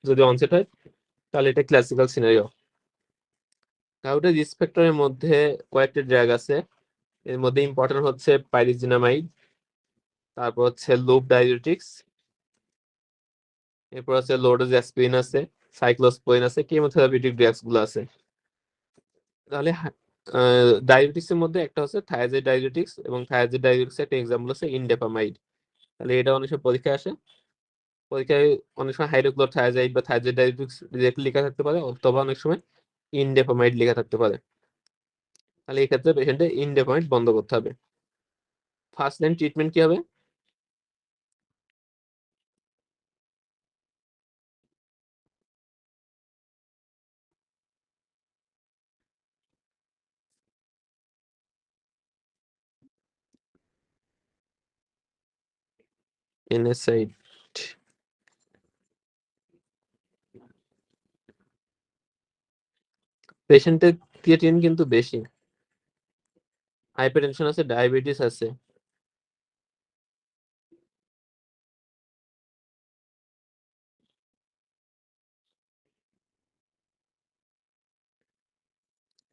যদি অনসেট হয় তাহলে এটা ক্লাসিক্যাল সিনারিও। গাউটের রিস্ক ফ্যাক্টরের মধ্যে কয়েকটা ড্রাগ আছে, এর মধ্যে ইম্পর্টেন্ট হচ্ছে পাইরিজিনামাইড, তারপর হচ্ছে লুপ ডায়াবেটিক্স, এরপর আছে লোডোজ অ্যাসপিরিন আছে, সাইক্লোস্পোরিন আছে, কেমোথেরাপিউটিক ড্রাগস গুলো আছে। তাহলে ডায়াবেটিক্স এর মধ্যে একটা হচ্ছে থায়াজাইড ডায়াবেটিক্স, এবং থায়াজাইড ডায়াবেটিক্স একটা এক্সাম্পল আছে ইনডেপামাইড। তাহলে এটা অনেক সময় পরীক্ষায় আসে, পরীক্ষায় অনেক সময় হাইড্রোক্লোর থায়াজাইড বা থায়াজাইড ডায়াবেটিক্স ডিরেক্টলি লেখা থাকতে পারে, অথবা অনেক সময় ইনডেপামাইড লেখা থাকতে পারে। তাহলে এই ক্ষেত্রে পেশেন্টের ইনডেপামাইড বন্ধ করতে হবে। ফার্স্ট লাইন ট্রিটমেন্ট কি হবে? NSAID। পেশেন্টের ক্রিয়েটিনিন কিন্তু বেশি, হাইপারটেনশন আছে, ডায়াবেটিস আছে।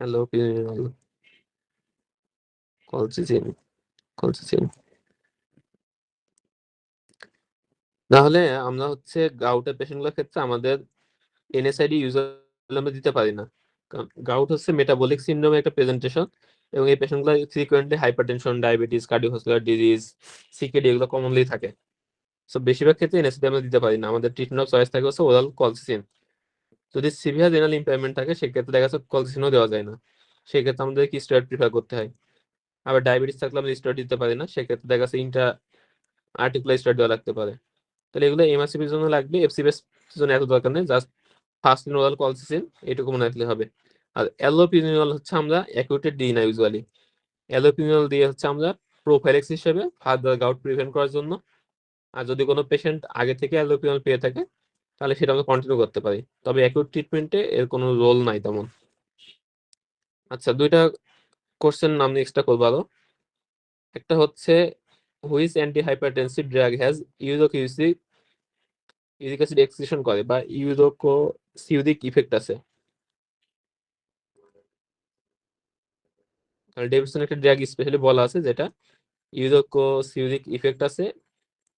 অ্যালোপিরিডল, কলচিসিন, কলচিসিন। তাহলে আমরা হচ্ছে গাউটের পেশেন্টগুলোর ক্ষেত্রে আমাদের এনএসআইডি ইউজুয়ালি আমরা দিতে পারি না, কারণ গাউট হচ্ছে মেটাবলিক সিনড্রোমের একটা প্রেজেন্টেশন, এবং এই পেশেন্টগুলো frequently hypertension, diabetes, cardiovascular disease, CKD এগুলো কমনলি থাকে। সো বেশিরভাগ ক্ষেত্রে এনএসআইডি আমরা দিতে পারি না, আমাদের ট্রিটমেন্ট অফ চয়েস থাকে হচ্ছে ওরাল কলচিসিন। যদি সিভিয়ার রেনাল ইম্পেয়ারমেন্ট থাকে সেক্ষেত্রে দেখা যাচ্ছে কলচিসিনও দেওয়া যায় না, সেক্ষেত্রে আমাদের কি স্টেরয়েড প্রিফার করতে হয়। আবার ডায়াবেটিস থাকলে আমরা স্টেরয়েড দিতে পারি না, সেক্ষেত্রে দেখা যাচ্ছে ইন্ট্রা আর্টিকুলার স্টেরয়েড দেওয়া লাগতে পারে। তাহলে এগুলো এমআরসিপির জন্য লাগবে, এফসিপির জন্য এত দরকার নেই, জাস্ট ফার্স্ট ওরাল কলচিসিন এটুকু মনে রাখলে হবে। আর অ্যালোপিরিনল হচ্ছে আমরা অ্যাকিউটেড দিই না ইউজুয়ালি, অ্যালোপিরিনল দিয়ে হচ্ছে আমরা প্রোফাইলেক্স হিসেবে ফার্দার গাউট প্রিভেন্ট করার জন্য। আর যদি কোনো পেশেন্ট আগে থেকে অ্যালোপিরিনল পেয়ে থাকে তাহলে সেটা আমরা কন্টিনিউ করতে পারি, তবে অ্যাকিউট ট্রিটমেন্টে এর কোনো রোল নাই তেমন। আচ্ছা, দুইটা কোশ্চেন নাম এক্সট্রা করবো আরো। একটা হচ্ছে which antihypertensive drug has uric acid excretion করে বা ইউরোকোসিউরিক ইফেক্ট আছে। ডেভিডসন একটা ড্রাগ স্পেশালি বলা আছে যেটা ইউরোকোসিউরিক ইফেক্ট আছে,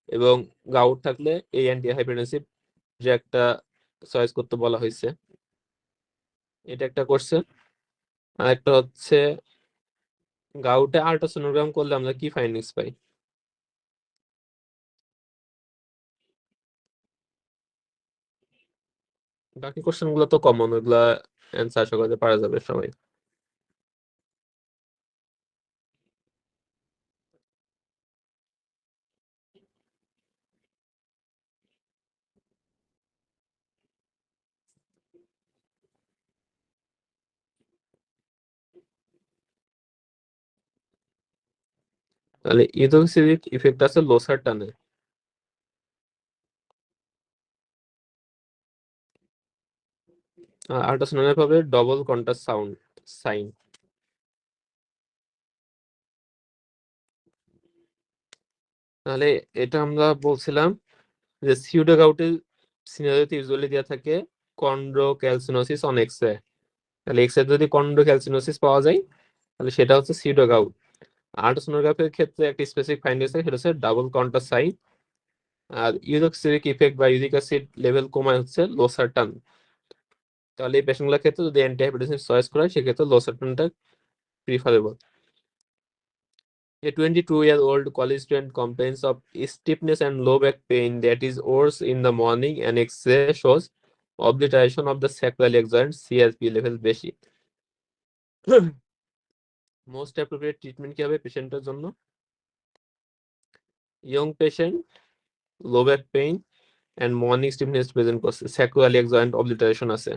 এবং গাউট থাকলে এই অ্যান্টিহাইপারটেনসিভ ড্রাগটা চয়েস করতে বলা হয়েছে। এটা একটা কোশ্চেন। আর একটা হচ্ছে গাউটে আল্ট্রাসোনোগ্রাম করলে আমরা কি ফাইন্ডিংস পাই? বাকি কোশ্চেন গুলো তো কমন, ওগুলা অ্যান্সার আশা করতে পারা যাবে সবাই। তাহলে ইউরোকোসিউরিক ইফেক্ট আছে লোসারটানে। আল্ট্রাসোনোগ্রাম হবে ডবল কন্ট্রাস্ট সাউন্ড সাইন। তাহলে এটা আমরা বলছিলাম যে সিউডোগাউটের সিনারিওতে ইউজুয়ালি দেওয়া থাকে কন্ড্রোক্যালসিনোসিস অন এক্স-রে। তাহলে এক্স-রে যদি কন্ড্রোক্যালসিনোসিস পাওয়া যায় তাহলে সেটা হচ্ছে সিউডোগাউট। আল্ট্রাসোনোগ্রাফির ক্ষেত্রে একটা স্পেসিফিক ফাইন্ডিং আছে, সেটা হচ্ছে ডাবল কন্ট্রাস্ট সাইন। আর ইউরোক্সিরিক ইফেক্ট বা ইউরিক অ্যাসিড লেভেল কমায় হচ্ছে লোসারটান। তাহলে এই পেশেন্টগুলোর ক্ষেত্রে যদি অ্যান্টিহাইপারটেনসিভ চয়েস করা হয় সেক্ষেত্রে লোসারটানটা preferable. A 22-year-old college student complains of stiffness and low back pain that is worse in the morning, and X-ray shows obliteration of the sacroiliac joint, CRP level বেশি। মোস্ট অ্যাপ্রোপ্রিয়েট ট্রিটমেন্ট কি হবে পেশেন্টের জন্য? Young patient, low back pain and morning stiffness present করছে, স্যাক্রোইলিয়াক জয়েন্ট অবলিটারেশন আছে।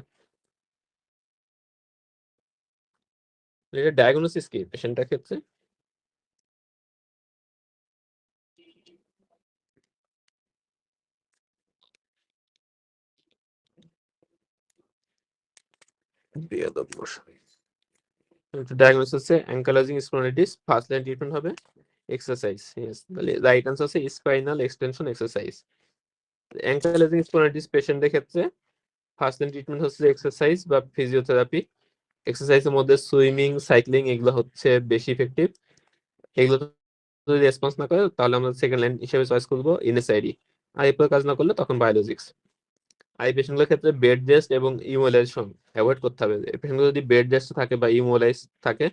এটা ডায়াগনোসিস কি পেশেন্টের ক্ষেত্রে? ডায়াগনোসিস হচ্ছে ankylosing spondylitis. First line treatment হবে এক্সারসাইজ। ইয়েস, তাহলে রাইট আনসার হচ্ছে spinal extension exercise. Ankylosing spondylitis পেশেন্টের ক্ষেত্রে ফার্স্ট লাইন ট্রিটমেন্ট হচ্ছে এক্সারসাইজ বা ফিজিওথেরাপি। এক্সারসাইজের মধ্যে সুইমিং, সাইক্লিং এগুলো হচ্ছে বেশি ইফেক্টিভ। এগুলো যদি রেসপন্স না করে তাহলে আমরা সেকেন্ড লাইন হিসেবে চয়েস করবো এনএসআইডি। আর এরপর কাজ না করলে তখন বায়োলজিক্স। আর এই পেশেন্টগুলোর ক্ষেত্রে বেড রেস্ট এবং ইমোলাইজেশন অ্যাভয়েড করতে হবে। এই পেশেন্টগুলো যদি বেড রেস্ট থাকে বা ইমোলাইজ থাকে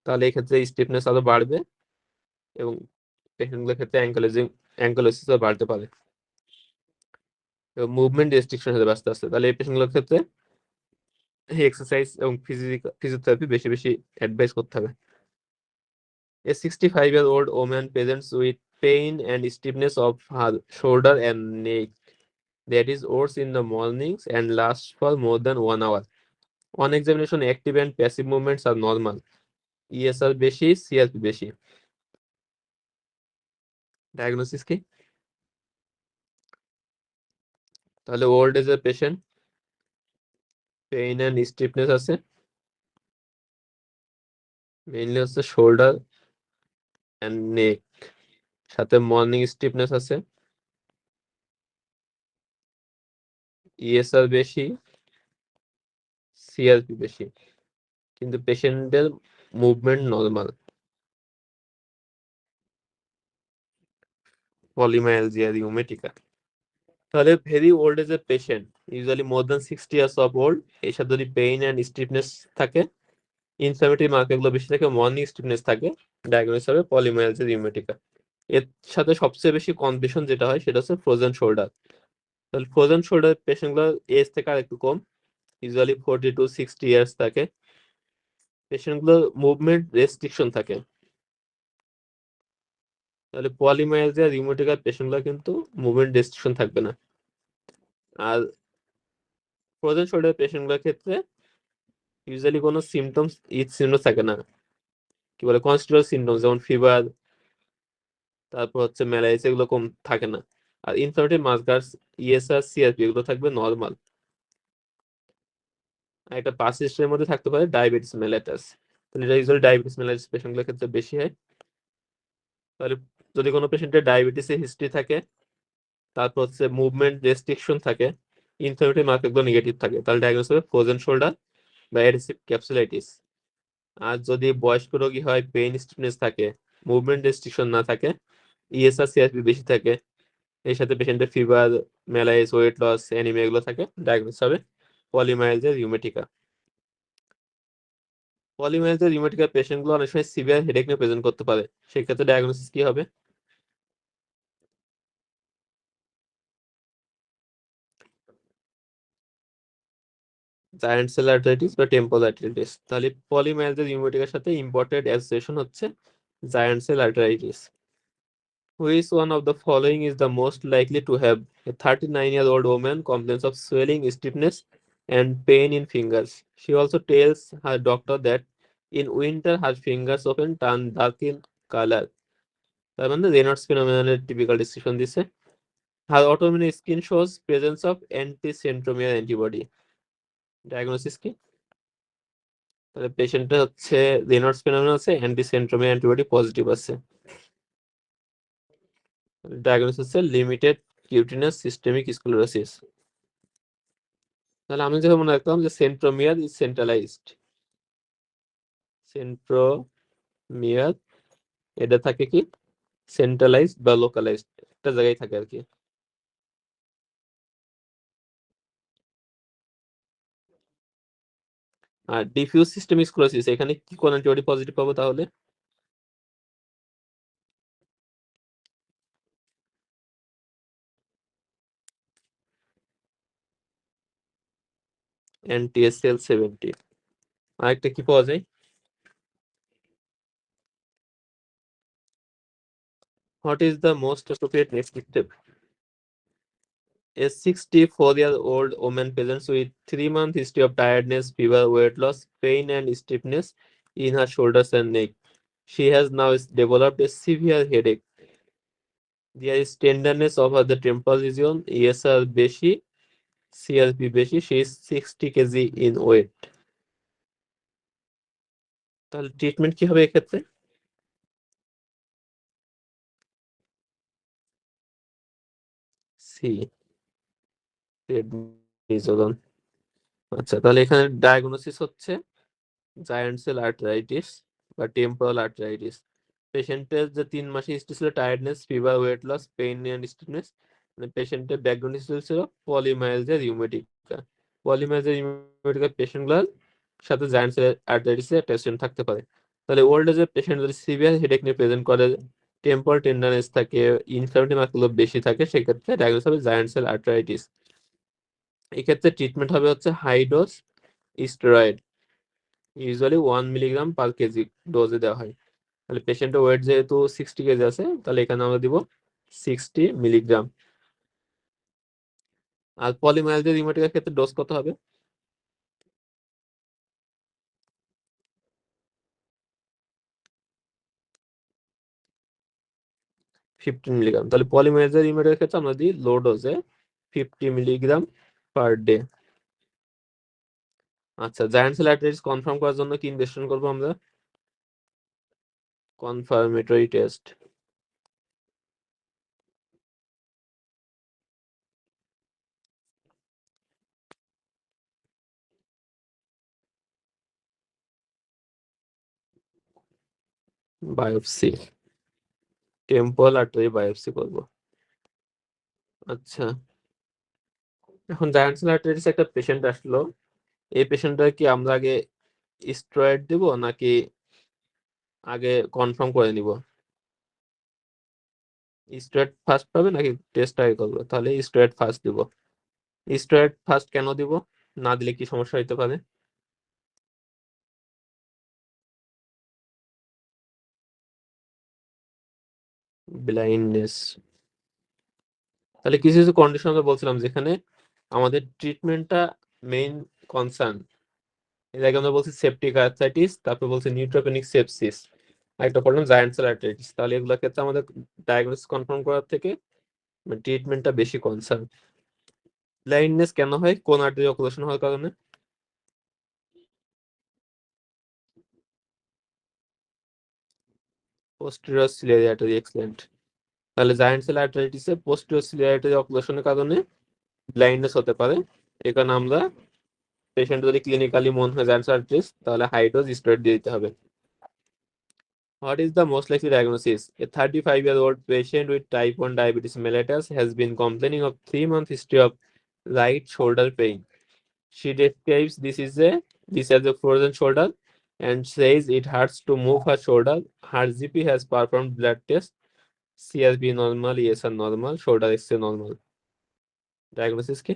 তাহলে এই ক্ষেত্রে স্টিফনেস আরো বাড়বে এবং পেশেন্টগুলোর ক্ষেত্রে অ্যাঙ্কোলোসিসও বাড়তে পারে এবং মুভমেন্ট রেস্ট্রিকশন হতে আস্তে আস্তে। তাহলে এই পেশেন্টগুলোর ক্ষেত্রে এক্সারসাইজ এবং ফিজিওথেরাপি বেশি বেশি অ্যাডভাইস করতে হবে। A 65-year-old woman presents with pain and stiffness of her shoulder and neck that is worse in the mornings and lasts for more than 1 hour. On examination, active and passive movements are normal. ESR বেশি, CRP বেশি। ডায়াগনোসিস কি? তাহলে ওল্ড এজ এর পেশেন্ট, পেইন এন্ড স্টিফনেস আছে, মেইনলি হচ্ছে শোল্ডার এন্ড নেক, সাথে মর্নিং স্টিফনেস আছে, ইএসআর বেশি, সিআরপি বেশি, কিন্তু পেশেন্টের মুভমেন্ট নরমাল। পলিমায়ালজিয়া রিউমেটিকা। তাহলে very old as a patient, usually more than 60 years of old, এর সাথে যদি পেইন এন্ড স্টিফনেস থাকে, ইনফ্লামেটরি মার্কারগুলো বেশি থাকে, মর্নিং স্টিফনেস থাকে, ডায়াগনোস হবে পলিমায়ালজিয়া রিউমেটিকা। এর সাথে সবচেয়ে বেশি কনফিউশন যেটা হয় সেটা হচ্ছে ফ্রোজেন শোল্ডার। তাহলে ফ্রোজেন শোল্ডার পেশেন্টগুলোর এজ থেকে আর একটু কম, ইউজুয়ালি 40 to 60 ইয়ার্স থাকে। পেশেন্টগুলোর মুভমেন্ট রেস্ট্রিকশন থাকে। তাহলে পলিমায়ালজিয়া রিউমেটিকা পেশেন্টগুলো কিন্তু মুভমেন্ট রেস্ট্রিকশন থাকবে না। আর ফ্রোজেন শোল্ডার পেশেন্টগুলোর ক্ষেত্রে ইউজুয়ালি কোনো সিমটমস থাকে না, কি বলে কনস্টিটিউটিভ সিমটমস, যেমন ফিভার, তারপর হচ্ছে ম্যালাইস, এগুলো কম থাকে না। আর ইনফ্লামেটরি মার্কারস, ইএসআর, সিআরপি এগুলো থাকবে নরমাল। আর একটা পাস হিস্ট্রির মধ্যে থাকতে পারে ডায়াবেটিস মেলাইটাস। তাহলে এটা ইউজুয়ালি ডায়াবেটিস মেলাইটাস পেশেন্টগুলোর ক্ষেত্রে বেশি হয়। তাহলে যদি কোনো পেশেন্টের ডায়াবেটিসের হিস্ট্রি থাকে, তারপর হচ্ছে মুভমেন্ট রেস্ট্রিকশন থাকে, ইনফ্লামেটরি মার্কারগুলো নেগেটিভ থাকে, তাহলে ডায়াগনোস হবে ফ্রোজেন শোল্ডার বা অ্যাডহেসিভ ক্যাপসুলাইটিস। আর যদি বয়স্ক রোগী হয়, পেইন স্টিফনেস থাকে, মুভমেন্ট রেস্ট্রিকশন না থাকে, ইএসআর সিআরপি বেশি থাকে, এর সাথে পেশেন্টের ফিভার, ম্যালাইস, ওয়েট লস, অ্যানিমিয়া এগুলো থাকে, ডায়াগনোস হবে পলিমাইলজিয়া রিউমেটিকা। পলিমাইলজিয়া রিউমেটিকা পেশেন্টগুলো অনেক সময় সিভিয়ার হেডেক নিয়ে প্রেজেন্ট করতে পারে, সেক্ষেত্রে ডায়াগনোসিস কি হবে? জায়ান্ট সেল আর্টারাইটিস বা টেম্পোরাল আর্টারাইটিস। তাহলে পলিমাইলজিয়া রিউমেটিকার সাথে ইম্পর্টেন্ট অ্যাসোসিয়েশন হচ্ছে giant cell arteritis. Which one of the following is the most likely to have? A 39-year-old woman complains of swelling, stiffness, and pain in fingers. She also tells her doctor that in winter her fingers often turn dark in color. তার মানে রেনল্ডস ফেনোমেননের টিপিক্যাল ডিসক্রিপশন দিছে। Her autoimmune skin shows presence of anti-centromere antibody. Diagnosis কি? তাহলে পেশেন্টের হচ্ছে রেনল্ডস ফেনোমেনন আছে, অ্যান্টি-সেন্ট্রোমিয়ার অ্যান্টিবডি পজিটিভ আছে। ডায়াগনোসিস হচ্ছে লিমিটেড কিউটিনাস সিস্টেমিক স্ক্লেরোসিস। তাহলে আমি যেভাবে মনে রাখতাম যে সেন্ট্রোমিয়ার ইজ সেন্ট্রালাইজড, সেন্ট্রোমিয়ার এটা থাকে কি সেন্ট্রালাইজড বা লোকালাইজড, একটা জায়গায় থাকে আর কি। আর ডিফিউজ সিস্টেমিক স্ক্লেরোসিস, এখানে কি কোন অ্যান্টিবডি পজিটিভ পাবো? তাহলে anti-SL70। আরেকটা কি পাওয়া যায়? What is the most appropriate next step? A 64-year-old woman presents with 3-month history of tiredness, fever, weight loss, pain, and stiffness in her shoulders and neck. She has now developed a severe headache. There is tenderness over the temporal region, ESR বেশি, CRP বেশি, she is 60 kg in weight. তাহলে ট্রিটমেন্ট কি হবে এক্ষেত্রে? C, prednisolone. আচ্ছা, তাহলে এখানে ডায়াগনোসিস হচ্ছে জায়ান্ট সেল আর্টারাইটিস বা টেম্পোরাল আর্টারাইটিস। পেশেন্টের যে 3 মাসে হিস্ট্রি ছিল tiredness, fever, weight loss, pain and stiffness, মানে পেশেন্টের ব্যাকগ্রাউন্ড হিস্ট্রি ছিল পলিমাইলজিয়া রিউমেটিকা। পলিমাইলজিয়া রিউমেটিকা পেশেন্টগুলোর সাথে জায়ান্ট সেল আর্টারাইটিসের পেশেন্ট থাকতে পারে। তাহলে ওল্ড এজের পেশেন্ট যদি সিভিয়ার হেডেক নিয়ে প্রেজেন্ট করে, টেম্পোরাল টেন্ডারনেস থাকে, ইনফ্লামেটরি মার্কগুলো বেশি থাকে, সেক্ষেত্রে ডায়াগনোস হবে জায়ান্ট সেল আর্টারাইটিস। এক্ষেত্রে ট্রিটমেন্ট হবে হচ্ছে high dose steroid, usually 1 milligram per KG ডোজে দেওয়া হয়। তাহলে পেশেন্টের ওয়েট যেহেতু 60 কেজি আছে, তাহলে এখানে আমরা দিব 60 মিলিগ্রাম। আর পলিমাইলজিয়া রিউমেটিকের ক্ষেত্রে ডোজ কত হবে? 15 মিলিগ্রাম। তাহলে পলিমাইলজিয়া রিউমেটিকের ক্ষেত্রে আমরা দিই লো ডোজে 50 মিলিগ্রাম পার ডে। আচ্ছা, জায়ান্ট সেল আর্টারিটিস কনফার্ম করার জন্য কি ইনভেস্টিগেশন করব আমরা? Confirmatory test. Biopsy, temporal artery biopsy করব। আচ্ছা, এখন জায়ান্ট সেল আর্টারিটিস একটা পেশেন্ট আসলো, এই পেশেন্টটা কি আমরা আগে স্টেরয়েড দেব নাকি আগে কনফার্ম করে নিব? স্টেরয়েড ফার্স্ট পাবে নাকি টেস্ট আগে করবো? তাহলে স্টেরয়েড ফার্স্ট দিব। স্টেরয়েড ফার্স্ট কেন দিব? না দিলে কি সমস্যা হইতে পারে? ব্লাইন্ডনেস। তাহলে কিছু কিছু কন্ডিশন আমরা বলছিলাম যেখানে আমাদের ট্রিটমেন্টটা মেইন কনসার্ন। এর আগে আমরা বলছি সেপটিক আর্থ্রাইটিস, তারপর বলছি নিউট্রোপেনিক সেপসিস, একটা পড়লাম জায়ান্ট সেল আর্থ্রাইটিস। তাহলে এগুলোর ক্ষেত্রে আমাদের ডায়াগনোসিস কনফার্ম করার থেকে ট্রিটমেন্টটা বেশি কনসার্ন। ব্লাইন্ডনেস কেন হয়? কোন আর্টারি অক্লুশন হওয়ার কারণে? Posterior ciliary artery, excellent. তাহলে জায়ান্ট সেল আর্টারিটিসে পোস্টেরিয়র সিলিয়ারি আর্টারি অক্লুশনের কারণে ব্লাইন্ডনেস হতে পারে। এই কারণে আমরা পেশেন্ট যদি ক্লিনিক্যালি মনে হয় জায়ান্ট সেল আর্টারিটিস, তাহলে হাই ডোজ স্টেরয়েড দিয়ে দিতে হবে। What is the most likely diagnosis? A 35-year-old patient with type 1 diabetes mellitus has been complaining of 3-month history of right shoulder pain. She describes this as a frozen shoulder and says it hurts to move her shoulder. Her GP has performed blood tests. CSB normal, ESR normal, shoulder X-ray normal. Diagnosis কি?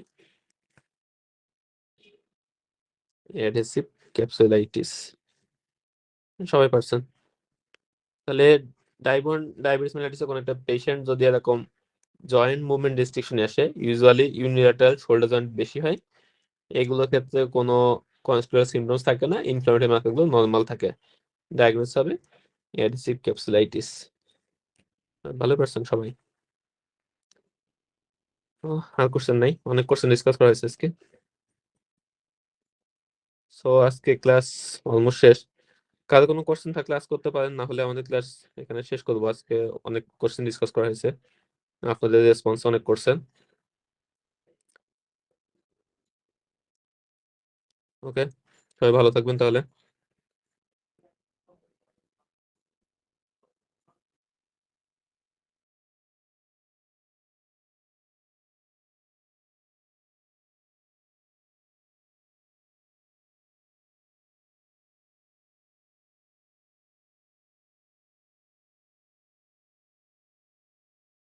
Adhesive capsulitis. সবাই পারছেন। তাহলে ডায়াবেটিস মেলাইটিসে কোনো একটা পেশেন্ট যদি এরকম জয়েন্ট মুভমেন্ট রেস্ট্রিকশন আসে, ইউজুয়ালি ইউনিল্যাটারাল শোল্ডার জয়েন্ট বেশি হয়, এগুলোর ক্ষেত্রে কোনো কনস্টিটিউটিভ সিমটমস থাকে না, ইনফ্লামেটরি মার্কারগুলো নরমাল থাকে। ডায়াগনোস হবে অ্যাডহেসিভ ক্যাপসুলাইটিস। ভালো পারছেন সবাই। আর কোশ্চেন নাই, অনেক কোশ্চেন ডিসকাস করা হয়েছে আজকে। সো আজকে ক্লাস অলমোস্ট শেষ। কারো কোনো কোশ্চেন থাকলে আজ করতে পারেন, না হলে আমাদের ক্লাস এখানে শেষ করবো। আজকে অনেক কোশ্চেন ডিসকাস করা হয়েছে, আপনাদের রেসপন্স অনেক করছেন। ওকে, সবাই ভালো থাকবেন তাহলে।